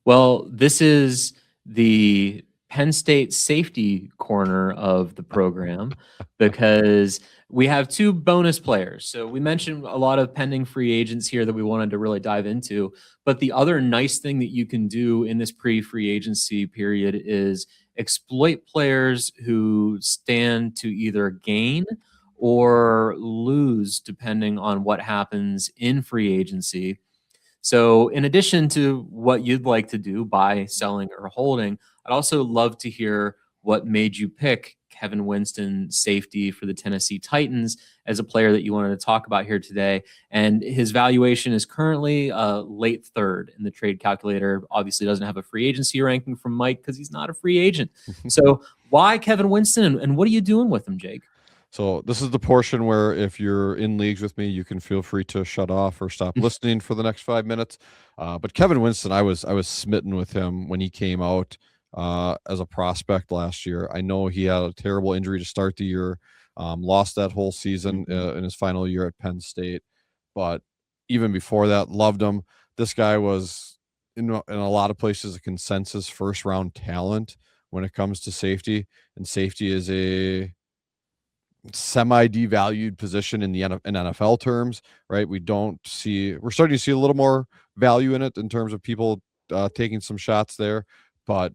Well, this is the Penn State safety corner of the program because we have 2 bonus players. So we mentioned a lot of pending free agents here that we wanted to really dive into. But the other nice thing that you can do in this pre-free agency period is exploit players who stand to either gain or lose depending on what happens in free agency. So in addition to what you'd like to do, buy, selling, or holding, I'd also love to hear what made you pick Kevin Winston, safety for the Tennessee Titans, as a player that you wanted to talk about here today. And his valuation is currently late 3rd in the trade calculator. Obviously doesn't have a free agency ranking from Mike because he's not a free agent. So why Kevin Winston, and what are you doing with him, Jake? So this is the portion where if you're in leagues with me, you can feel free to shut off or stop listening for the next 5 minutes. But Kevin Winston, I was smitten with him when he came out as a prospect last year. I know he had a terrible injury to start the year, lost that whole season in his final year at Penn State. But even before that, loved him. This guy was in a lot of places a consensus first-round talent when it comes to safety, and safety is a semi-devalued position in NFL terms, right? We're starting to see a little more value in it in terms of people taking some shots there, but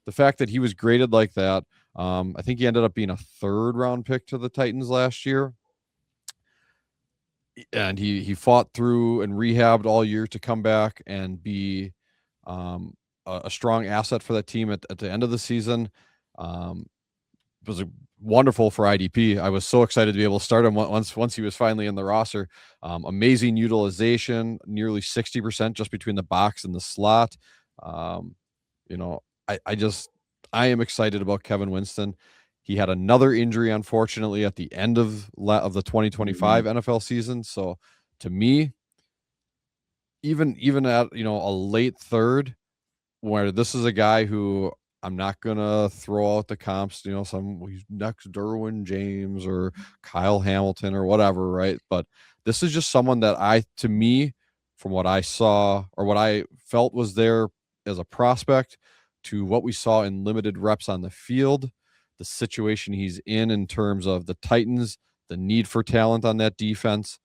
the fact that he was graded like that, I think he ended up being a 3rd-round pick to the Titans last year, and he fought through and rehabbed all year to come back and be a strong asset for that team at the end of the season. It was wonderful for IDP. I was so excited to be able to start him once he was finally in the roster. Amazing utilization, nearly 60% just between the box and the slot. I am excited about Kevin Winston. He had another injury, unfortunately, at the end of the 2025 NFL season. So to me, even at a late 3rd, where this is a guy who I'm not gonna throw out the comps, some next Derwin James or Kyle Hamilton or whatever, right? But this is just someone that to me, from what I saw or what I felt was there as a prospect to what we saw in limited reps on the field, the situation he's in terms of the Titans, the need for talent on that defense,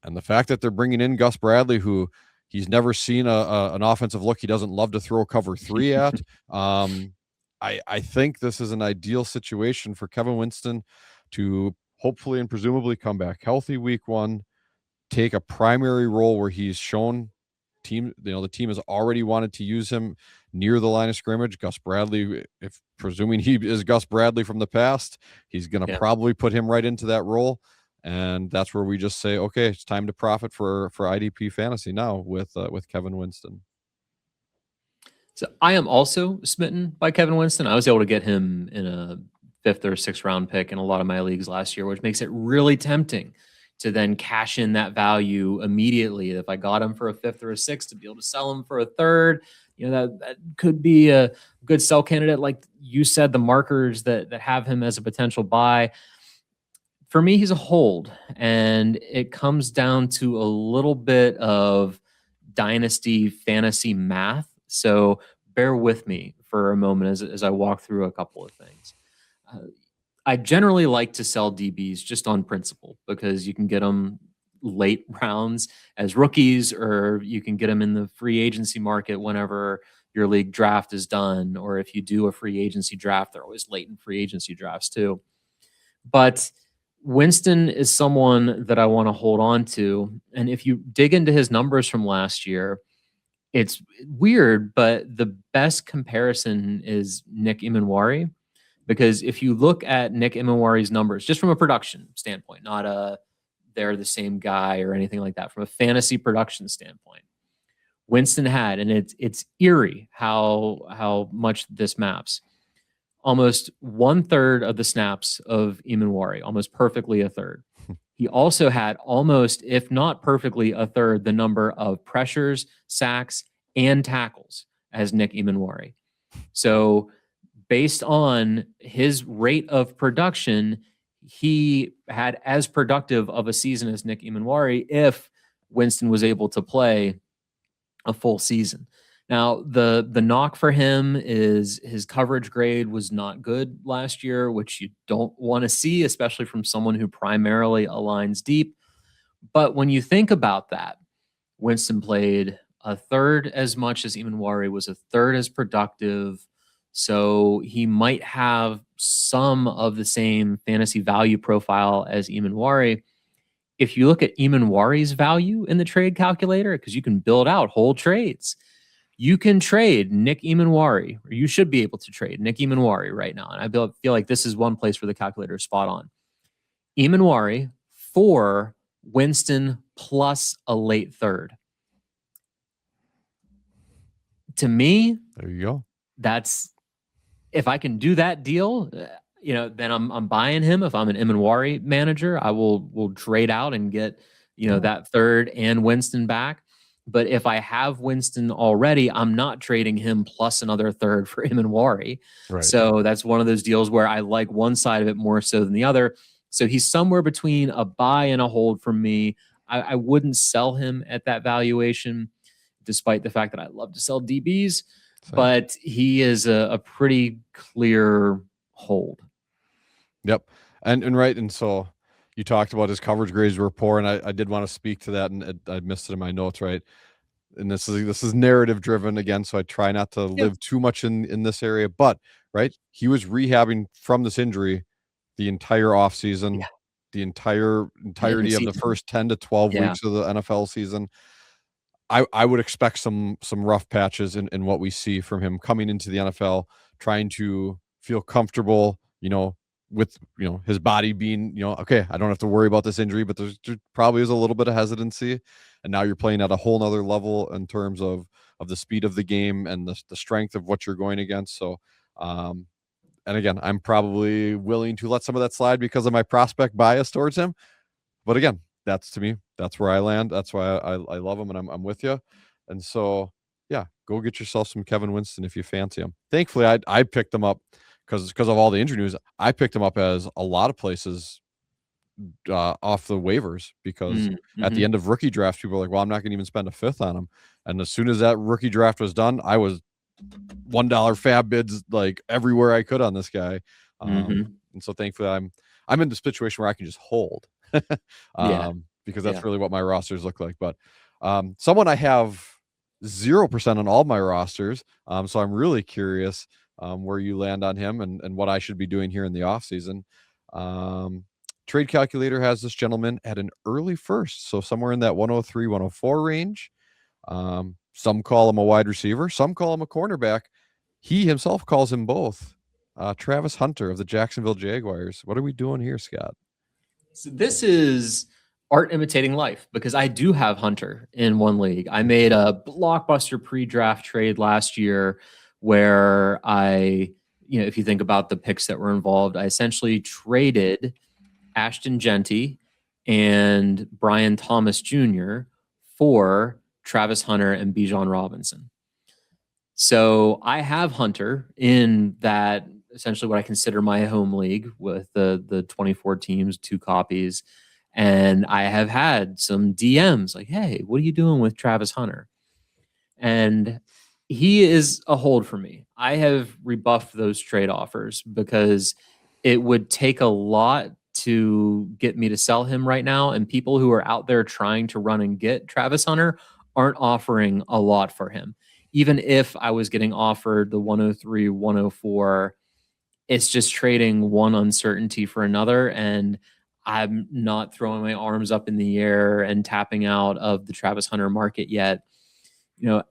and the fact that they're bringing in Gus Bradley, who he's never seen an offensive look he doesn't love to throw cover 3 at. I think this is an ideal situation for Kevin Winston to hopefully and presumably come back healthy week 1, take a primary role where he's shown the team has already wanted to use him near the line of scrimmage. Gus Bradley, if presuming he is Gus Bradley from the past, he's going to probably put him right into that role. And that's where we just say, okay, it's time to profit for IDP fantasy now with Kevin Winston. So I am also smitten by Kevin Winston. I was able to get him in a 5th or 6th round pick in a lot of my leagues last year, which makes it really tempting to then cash in that value immediately. If I got him for a 5th or a 6th, to be able to sell him for a 3rd, that could be a good sell candidate. Like you said, the markers that have him as a potential buy. For me, he's a hold, and it comes down to a little bit of dynasty fantasy math. So bear with me for a moment as I walk through a couple of things. I generally like to sell DBs just on principle because you can get them late rounds as rookies, or you can get them in the free agency market whenever your league draft is done. Or if you do a free agency draft, they're always late in free agency drafts too. But Winston is someone that I want to hold on to. And if you dig into his numbers from last year, it's weird, but the best comparison is Nick Imanwari. Because if you look at Nick Imanwari's numbers, just from a production standpoint, not they're the same guy or anything like that, from a fantasy production standpoint, Winston had, and it's eerie how much this maps. Almost 1/3 of the snaps of Imanwari, almost perfectly a third. He also had almost, if not perfectly, a third the number of pressures, sacks, and tackles as Nick Imanwari. So based on his rate of production, he had as productive of a season as Nick Imanwari if Winston was able to play a full season. Now, the knock for him is his coverage grade was not good last year, which you don't want to see, especially from someone who primarily aligns deep. But when you think about that, Winston played a third as much as Imanwari, was a third as productive. So he might have some of the same fantasy value profile as Imanwari. If you look at Imanwari's value in the trade calculator, because you can build out whole trades, you can trade Nick Imanwari, or you should be able to trade Nick Imanwari right now. And I feel like this is one place where the calculator is spot on. Imanwari for Winston plus a late third. To me, there you go. That's, if I can do that deal, then I'm buying him. If I'm an Imanwari manager, I will trade out and get, that third and Winston back. But if I have Winston already, I'm not trading him plus another third for Imanwari. Right. So that's one of those deals where I like one side of it more so than the other. So he's somewhere between a buy and a hold for me. I wouldn't sell him at that valuation, despite the fact that I love to sell DBs. But he is a pretty clear hold. Yep. And right. And so you talked about his coverage grades were poor, and I did want to speak to that, and I missed it in my notes, right? And this is narrative driven again, so I try not to live too much in this area. But right, he was rehabbing from this injury the entire offseason, the entirety of the first 10 to 12 weeks of the NFL season. I would expect some rough patches in what we see from him coming into the NFL, trying to feel comfortable, with his body being, okay, I don't have to worry about this injury, but there probably is a little bit of hesitancy. And now you're playing at a whole nother level in terms of the speed of the game and the strength of what you're going against. So, and again, I'm probably willing to let some of that slide because of my prospect bias towards him. But again, to me, that's where I land. That's why I love him, and I'm with you. And so, yeah, go get yourself some Kevin Winston if you fancy him. Thankfully, I picked him up because of all the injury news. I picked him up as a lot of places off the waivers because at the end of rookie draft, people were like, well, I'm not going to even spend a fifth on him. And as soon as that rookie draft was done, I was $1 fab bids like everywhere I could on this guy. And so thankfully I'm in the situation where I can just hold because that's really what my rosters look like. But someone I have 0% on all my rosters. So I'm really curious where you land on him and what I should be doing here in the off season. Trade calculator has this gentleman at an early first, so somewhere in that 103, 104 range. Some call him a wide receiver, some call him a cornerback. He himself calls him both. Travis Hunter of the Jacksonville Jaguars. What are we doing here, Scott? So this is art imitating life, because I do have Hunter in one league. I made a blockbuster pre-draft trade last year where if you think about the picks that were involved, I essentially traded Ashton Genty and Brian Thomas Jr. for Travis Hunter and Bijan Robinson. So I have Hunter in that, essentially what I consider my home league with the 24 teams, 2 copies. And I have had some DMs like, hey, what are you doing with Travis Hunter? And he is a hold for me. I have rebuffed those trade offers because it would take a lot to get me to sell him right now. And people who are out there trying to run and get Travis Hunter aren't offering a lot for him. Even if I was getting offered the 103, 104, it's just trading one uncertainty for another. And I'm not throwing my arms up in the air and tapping out of the Travis Hunter market yet.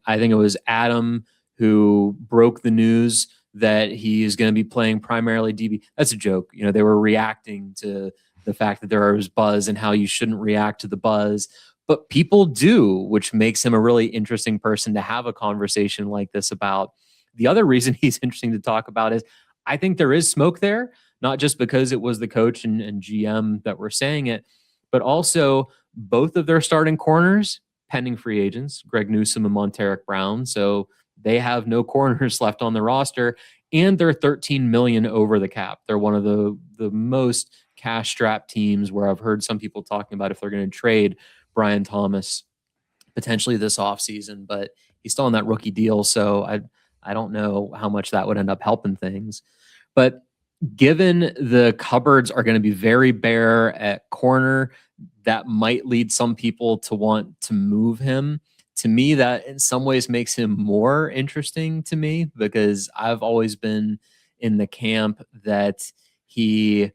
I think it was Adam who broke the news that he is going to be playing primarily DB. That's a joke. They were reacting to the fact that there was buzz and how you shouldn't react to the buzz. But people do, which makes him a really interesting person to have a conversation like this about. The other reason he's interesting to talk about is I think there is smoke there, not just because it was the coach and GM that were saying it, but also both of their starting corners, pending free agents, Greg Newsome and Monteric Brown. So they have no corners left on the roster, and they're $13 million over the cap. They're one of the most cash-strapped teams where I've heard some people talking about if they're going to trade Brian Thomas potentially this offseason, but he's still on that rookie deal. So I don't know how much that would end up helping things. But given the cupboards are going to be very bare at corner, that might lead some people to want to move him. To me, that in some ways makes him more interesting to me, because I've always been in the camp that he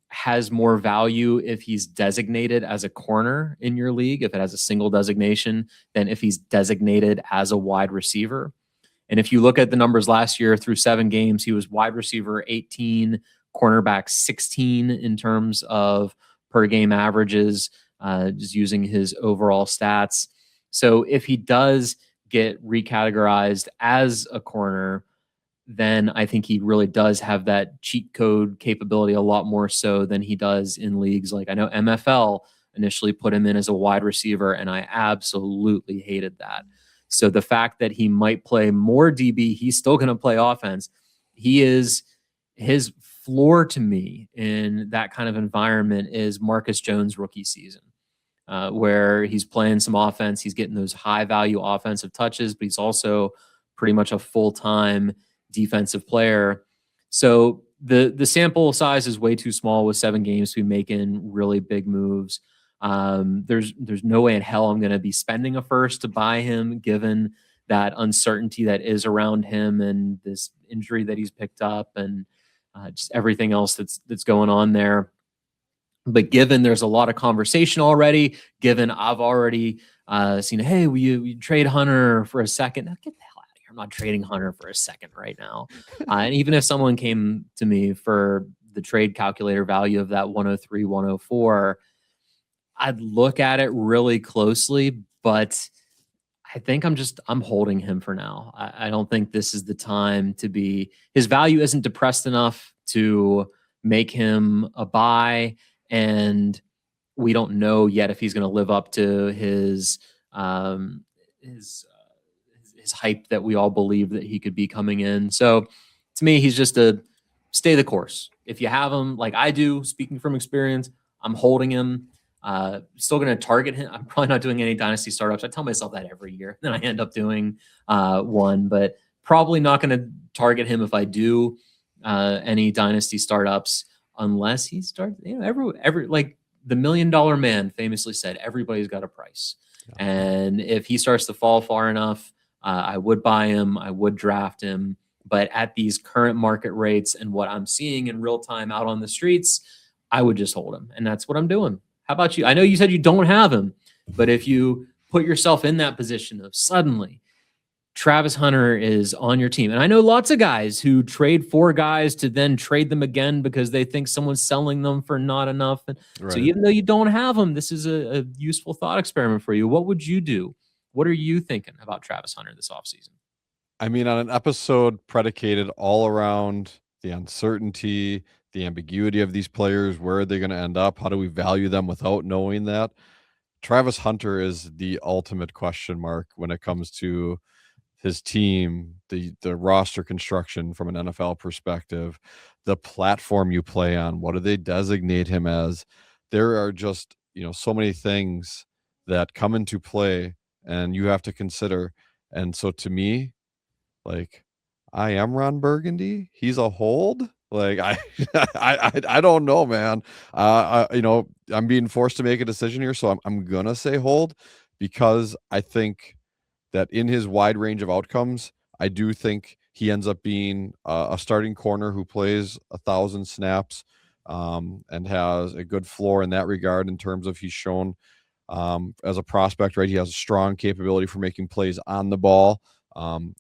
has more value if he's designated as a corner in your league, if it has a single designation, than if he's designated as a wide receiver. And if you look at the numbers last year through 7 games, he was wide receiver 18, cornerback 16 in terms of per game averages, just using his overall stats. So if he does get recategorized as a corner, then I think he really does have that cheat code capability a lot more so than he does in leagues like, I know MFL initially put him in as a wide receiver, and I absolutely hated that. So the fact that he might play more DB, he's still going to play offense. His floor to me in that kind of environment is Marcus Jones' rookie season, where he's playing some offense. He's getting those high value offensive touches, but he's also pretty much a full-time defensive player. So the sample size is way too small with 7 games to be making really big moves. There's no way in hell I'm going to be spending a first to buy him, given that uncertainty that is around him and this injury that he's picked up and just everything else that's going on there. But given there's a lot of conversation already, given I've already seen, hey, will you trade Hunter for a second? Now, get the hell out of here. I'm not trading Hunter for a second right now. And even if someone came to me for the trade calculator value of that 103, 104, I'd look at it really closely, but I think I'm holding him for now. I don't think this is the time to be. His value isn't depressed enough to make him a buy, and we don't know yet if he's going to live up to his hype that we all believe that he could be coming in. So to me, he's just a stay the course. If you have him like I do, speaking from experience, I'm holding him. Still going to target him. I'm probably not doing any dynasty startups. I tell myself that every year. Then I end up doing one, but probably not going to target him if I do any dynasty startups, unless he starts. Every like the $1 Million Man famously said, everybody's got a price. And if he starts to fall far enough, I would buy him. I would draft him. But at these current market rates and what I'm seeing in real time out on the streets, I would just hold him. And that's what I'm doing. How about you? I know you said you don't have him, but if you put yourself in that position of suddenly Travis Hunter is on your team. And I know lots of guys who trade for guys to then trade them again because they think someone's selling them for not enough. And so even though you don't have them, this is a useful thought experiment for you. What would you do? What are you thinking about Travis Hunter this offseason? I mean, on an episode predicated all around the uncertainty, the ambiguity of these players, where are they going to end up? How do we value them without knowing that? Travis Hunter is the ultimate question mark when it comes to his team, the roster construction from an NFL perspective, the platform you play on, what do they designate him as? There are just, so many things that come into play and you have to consider. And so to me, like, I am Ron Burgundy. He's a hold. Like, I don't know, man. I'm being forced to make a decision here, so I'm gonna say hold, because I think that in his wide range of outcomes, I do think he ends up being a starting corner who plays 1,000 snaps and has a good floor in that regard in terms of he's shown as a prospect, right? He has a strong capability for making plays on the ball.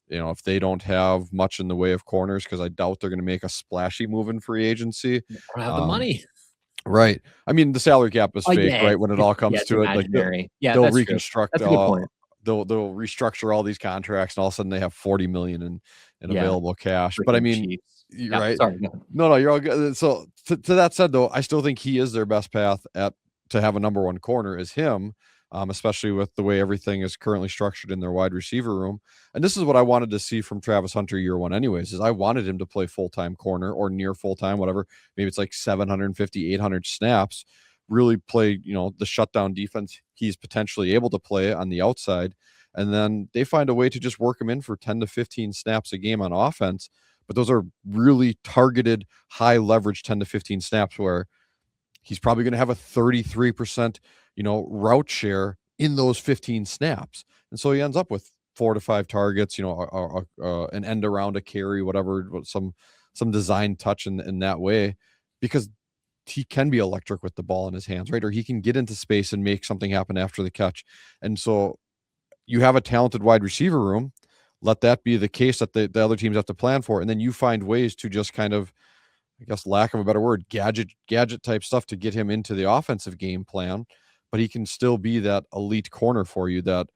If they don't have much in the way of corners, because I doubt they're going to make a splashy move in free agency. They don't have the money. Right. I mean, the salary cap is fake, right? When it all comes to it, like they'll reconstruct they'll restructure all these contracts, and all of a sudden they have 40 million in available cash. But I mean, right? Sorry, no, you're all good. So to that said, though, I still think he is their best path to have a number one corner is him. Especially with the way everything is currently structured in their wide receiver room. And this is what I wanted to see from Travis Hunter year one anyways, is I wanted him to play full-time corner or near full-time, whatever. Maybe it's like 750, 800 snaps, really play, the shutdown defense he's potentially able to play on the outside. And then they find a way to just work him in for 10 to 15 snaps a game on offense. But those are really targeted, high leverage 10 to 15 snaps where he's probably going to have a 33%, route share in those 15 snaps. And so he ends up with 4 to 5 targets, an end around a carry, whatever, some design touch in that way, because he can be electric with the ball in his hands, right? Or he can get into space and make something happen after the catch. And so you have a talented wide receiver room. Let that be the case that the other teams have to plan for. And then you find ways to just kind of, I guess, lack of a better word, gadget type stuff to get him into the offensive game plan. But he can still be that elite corner for you, that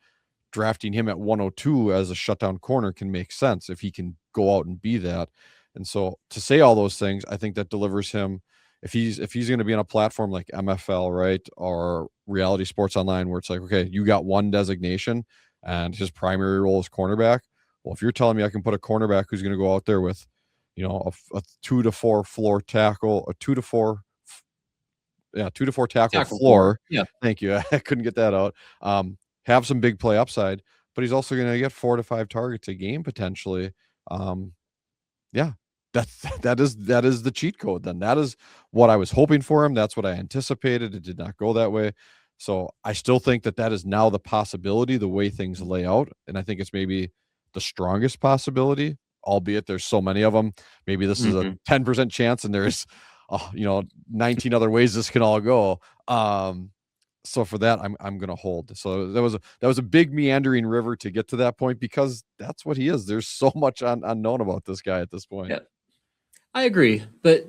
drafting him at 102 as a shutdown corner can make sense if he can go out and be that. And so to say all those things, I think that delivers him. If he's going to be on a platform like MFL, right, or Reality Sports Online, where it's like, okay, you got one designation and his primary role is cornerback. Well, if you're telling me I can put a cornerback who's going to go out there with, a 2 to 4 floor tackle, a 2 to 4 tackle floor. Yeah. Thank you. I couldn't get that out. Have some big play upside, but he's also going to get 4 to 5 targets a game potentially. That is the cheat code. Then that is what I was hoping for him. That's what I anticipated. It did not go that way. So I still think that is now the possibility, the way things lay out. And I think it's maybe the strongest possibility, albeit there's so many of them. Maybe this is a 10% chance and there's 19 other ways this can all go. So for that, I'm going to hold. So that was a big meandering river to get to that point, because that's what he is. There's so much unknown about this guy at this point. Yeah, I agree. But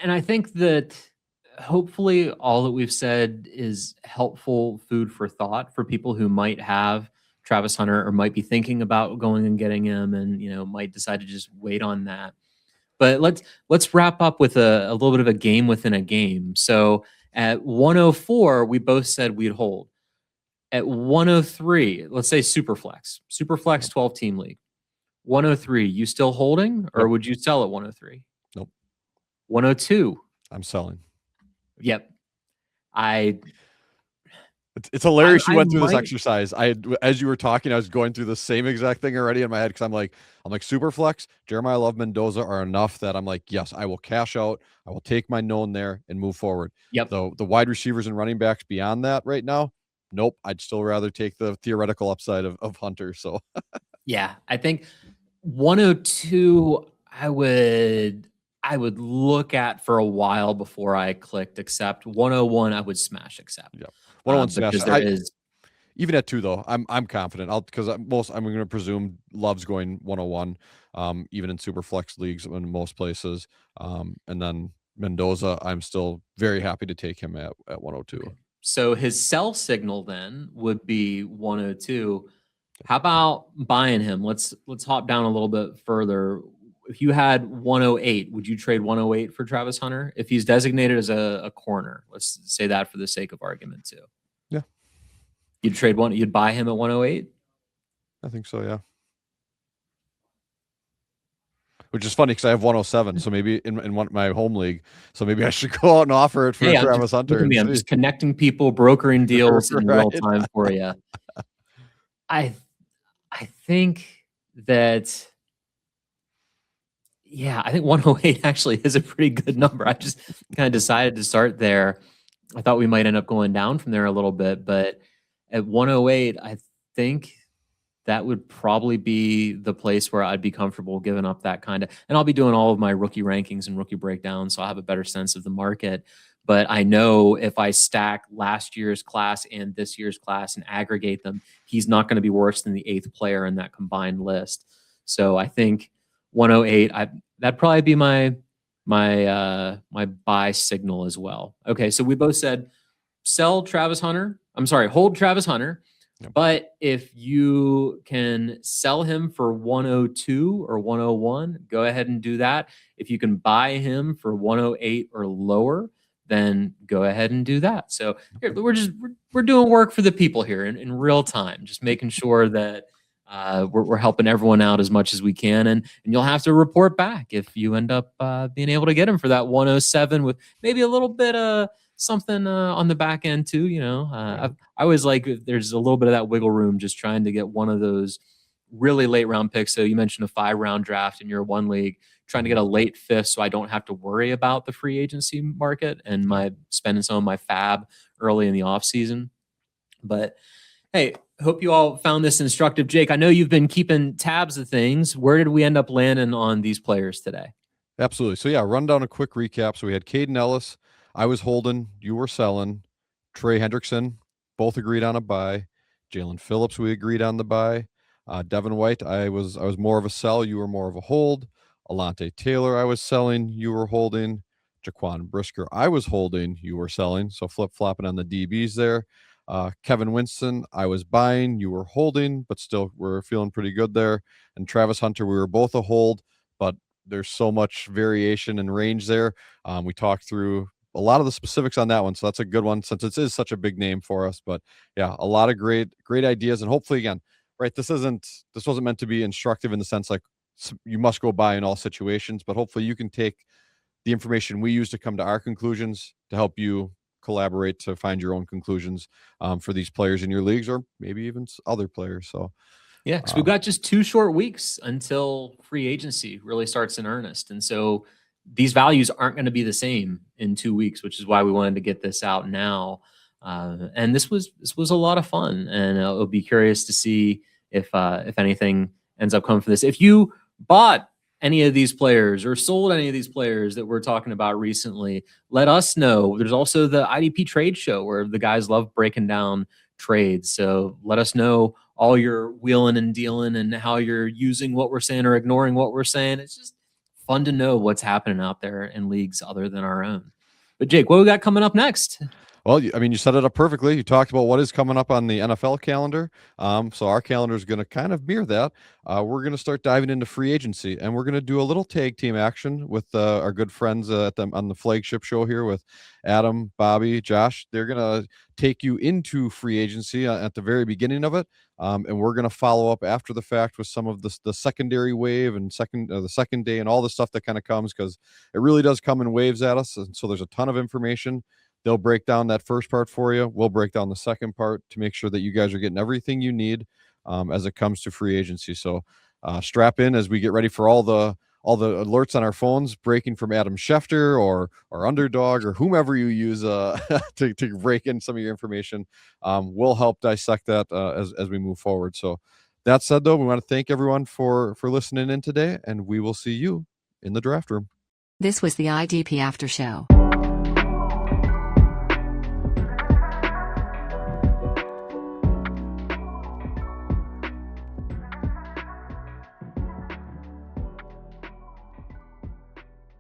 and I think that hopefully all that we've said is helpful food for thought for people who might have Travis Hunter or might be thinking about going and getting him and, might decide to just wait on that. But let's wrap up with a little bit of a game within a game. So at 104, we both said we'd hold. At 103, let's say Superflex 12-team league. 103, you still holding, or would you sell at 103? Nope. 102. I'm selling. Yep. It's hilarious you went through this exercise. As you were talking, I was going through the same exact thing already in my head, because I'm like Superflex, Jeremiah Love, Mendoza are enough that I'm like, yes, I will cash out. I will take my known there and move forward. Yep. The wide receivers and running backs beyond that right now, nope. I'd still rather take the theoretical upside of Hunter. So yeah, I think 102, I would look at for a while before I clicked accept. 101, I would smash accept. Yeah, 101 smash. Because there is even at 2 though. I'm confident. I'm going to presume Love's going 101, even in super flex leagues in most places. And then Mendoza, I'm still very happy to take him at 102. Okay. So his sell signal then would be 102. How about buying him? Let's hop down a little bit further. If you had 108, would you trade 108 for Travis Hunter if he's designated as a corner? Let's say that for the sake of argument too. Yeah, you'd buy him at 108. I think so. Yeah. Which is funny because I have 107, so maybe in my home league, so maybe I should go out and offer it for Travis Hunter. I'm just connecting people, brokering deals in real time for you. I think that, I think 108 actually is a pretty good number. I just kind of decided to start there. I thought we might end up going down from there a little bit, but at 108, I think that would probably be the place where I'd be comfortable giving up that kind of, and I'll be doing all of my rookie rankings and rookie breakdowns, so I'll have a better sense of the market. But I know if I stack last year's class and this year's class and aggregate them, he's not going to be worse than the 8th player in that combined list. So I think 108, that'd probably be my buy signal as well. Okay, so we both said hold Travis Hunter. Yep. But if you can sell him for 102 or 101, go ahead and do that. If you can buy him for 108 or lower, then go ahead and do that. So here, we're doing work for the people here in real time, just making sure that we're helping everyone out as much as we can. And you'll have to report back if you end up being able to get him for that 107 with maybe a little bit of something on the back end too. I always like there's a little bit of that wiggle room, just trying to get one of those really late round picks. So you mentioned a 5-round draft in your one league, trying to get a late 5th so I don't have to worry about the free agency market and my spending some of my fab early in the off season. But hey, hope you all found this instructive. Jake, I know you've been keeping tabs of things. Where did we end up landing on these players today? Absolutely. So run down a quick recap. So we had Kaden Elliss. I was holding, you were selling. Trey Hendrickson, both agreed on a buy. Jaelan Phillips, we agreed on the buy. Devin White, I was more of a sell, you were more of a hold. Alontae Taylor, I was selling, you were holding. Jaquan Brisker, I was holding, you were selling. So flip-flopping on the DBs there. Kevin Winston, I was buying, you were holding, but still we're feeling pretty good there. And Travis Hunter, we were both a hold, but there's so much variation and range there. We talked through a lot of the specifics on that one, so that's a good one since it is such a big name for us. But yeah, a lot of great ideas, and hopefully, again, right, this wasn't meant to be instructive in the sense like you must go buy in all situations, but hopefully you can take the information we use to come to our conclusions to help you collaborate to find your own conclusions for these players in your leagues, or maybe even other players. So yeah, because we've got just 2 short weeks until free agency really starts in earnest, and so these values aren't going to be the same in 2 weeks, which is why we wanted to get this out now. And this was a lot of fun, and I'll be curious to see if anything ends up coming from this. If you bought any of these players or sold any of these players that we're talking about recently, let us know. There's also the IDP trade show where the guys love breaking down trades. So let us know all your wheeling and dealing and how you're using what we're saying or ignoring what we're saying. It's just fun to know what's happening out there in leagues other than our own. But Jake, what we got coming up next? Well, I mean, you set it up perfectly. You talked about what is coming up on the NFL calendar. So our calendar is going to kind of mirror that. We're going to start diving into free agency, and we're going to do a little tag team action with our good friends on the flagship show here with Adam, Bobby, Josh. They're going to take you into free agency at the very beginning of it. And we're going to follow up after the fact with some of the secondary wave and the second day and all the stuff that kind of comes, because it really does come in waves at us. And so there's a ton of information. They'll break down that first part for you. We'll break down the second part to make sure that you guys are getting everything you need as it comes to free agency. So strap in as we get ready for all the alerts on our phones breaking from Adam Schefter or Underdog or whomever you use to break in some of your information. We'll help dissect that as we move forward. So That said, though, we want to thank everyone for listening in today, and we will see you in the draft room. This was the IDP After Show.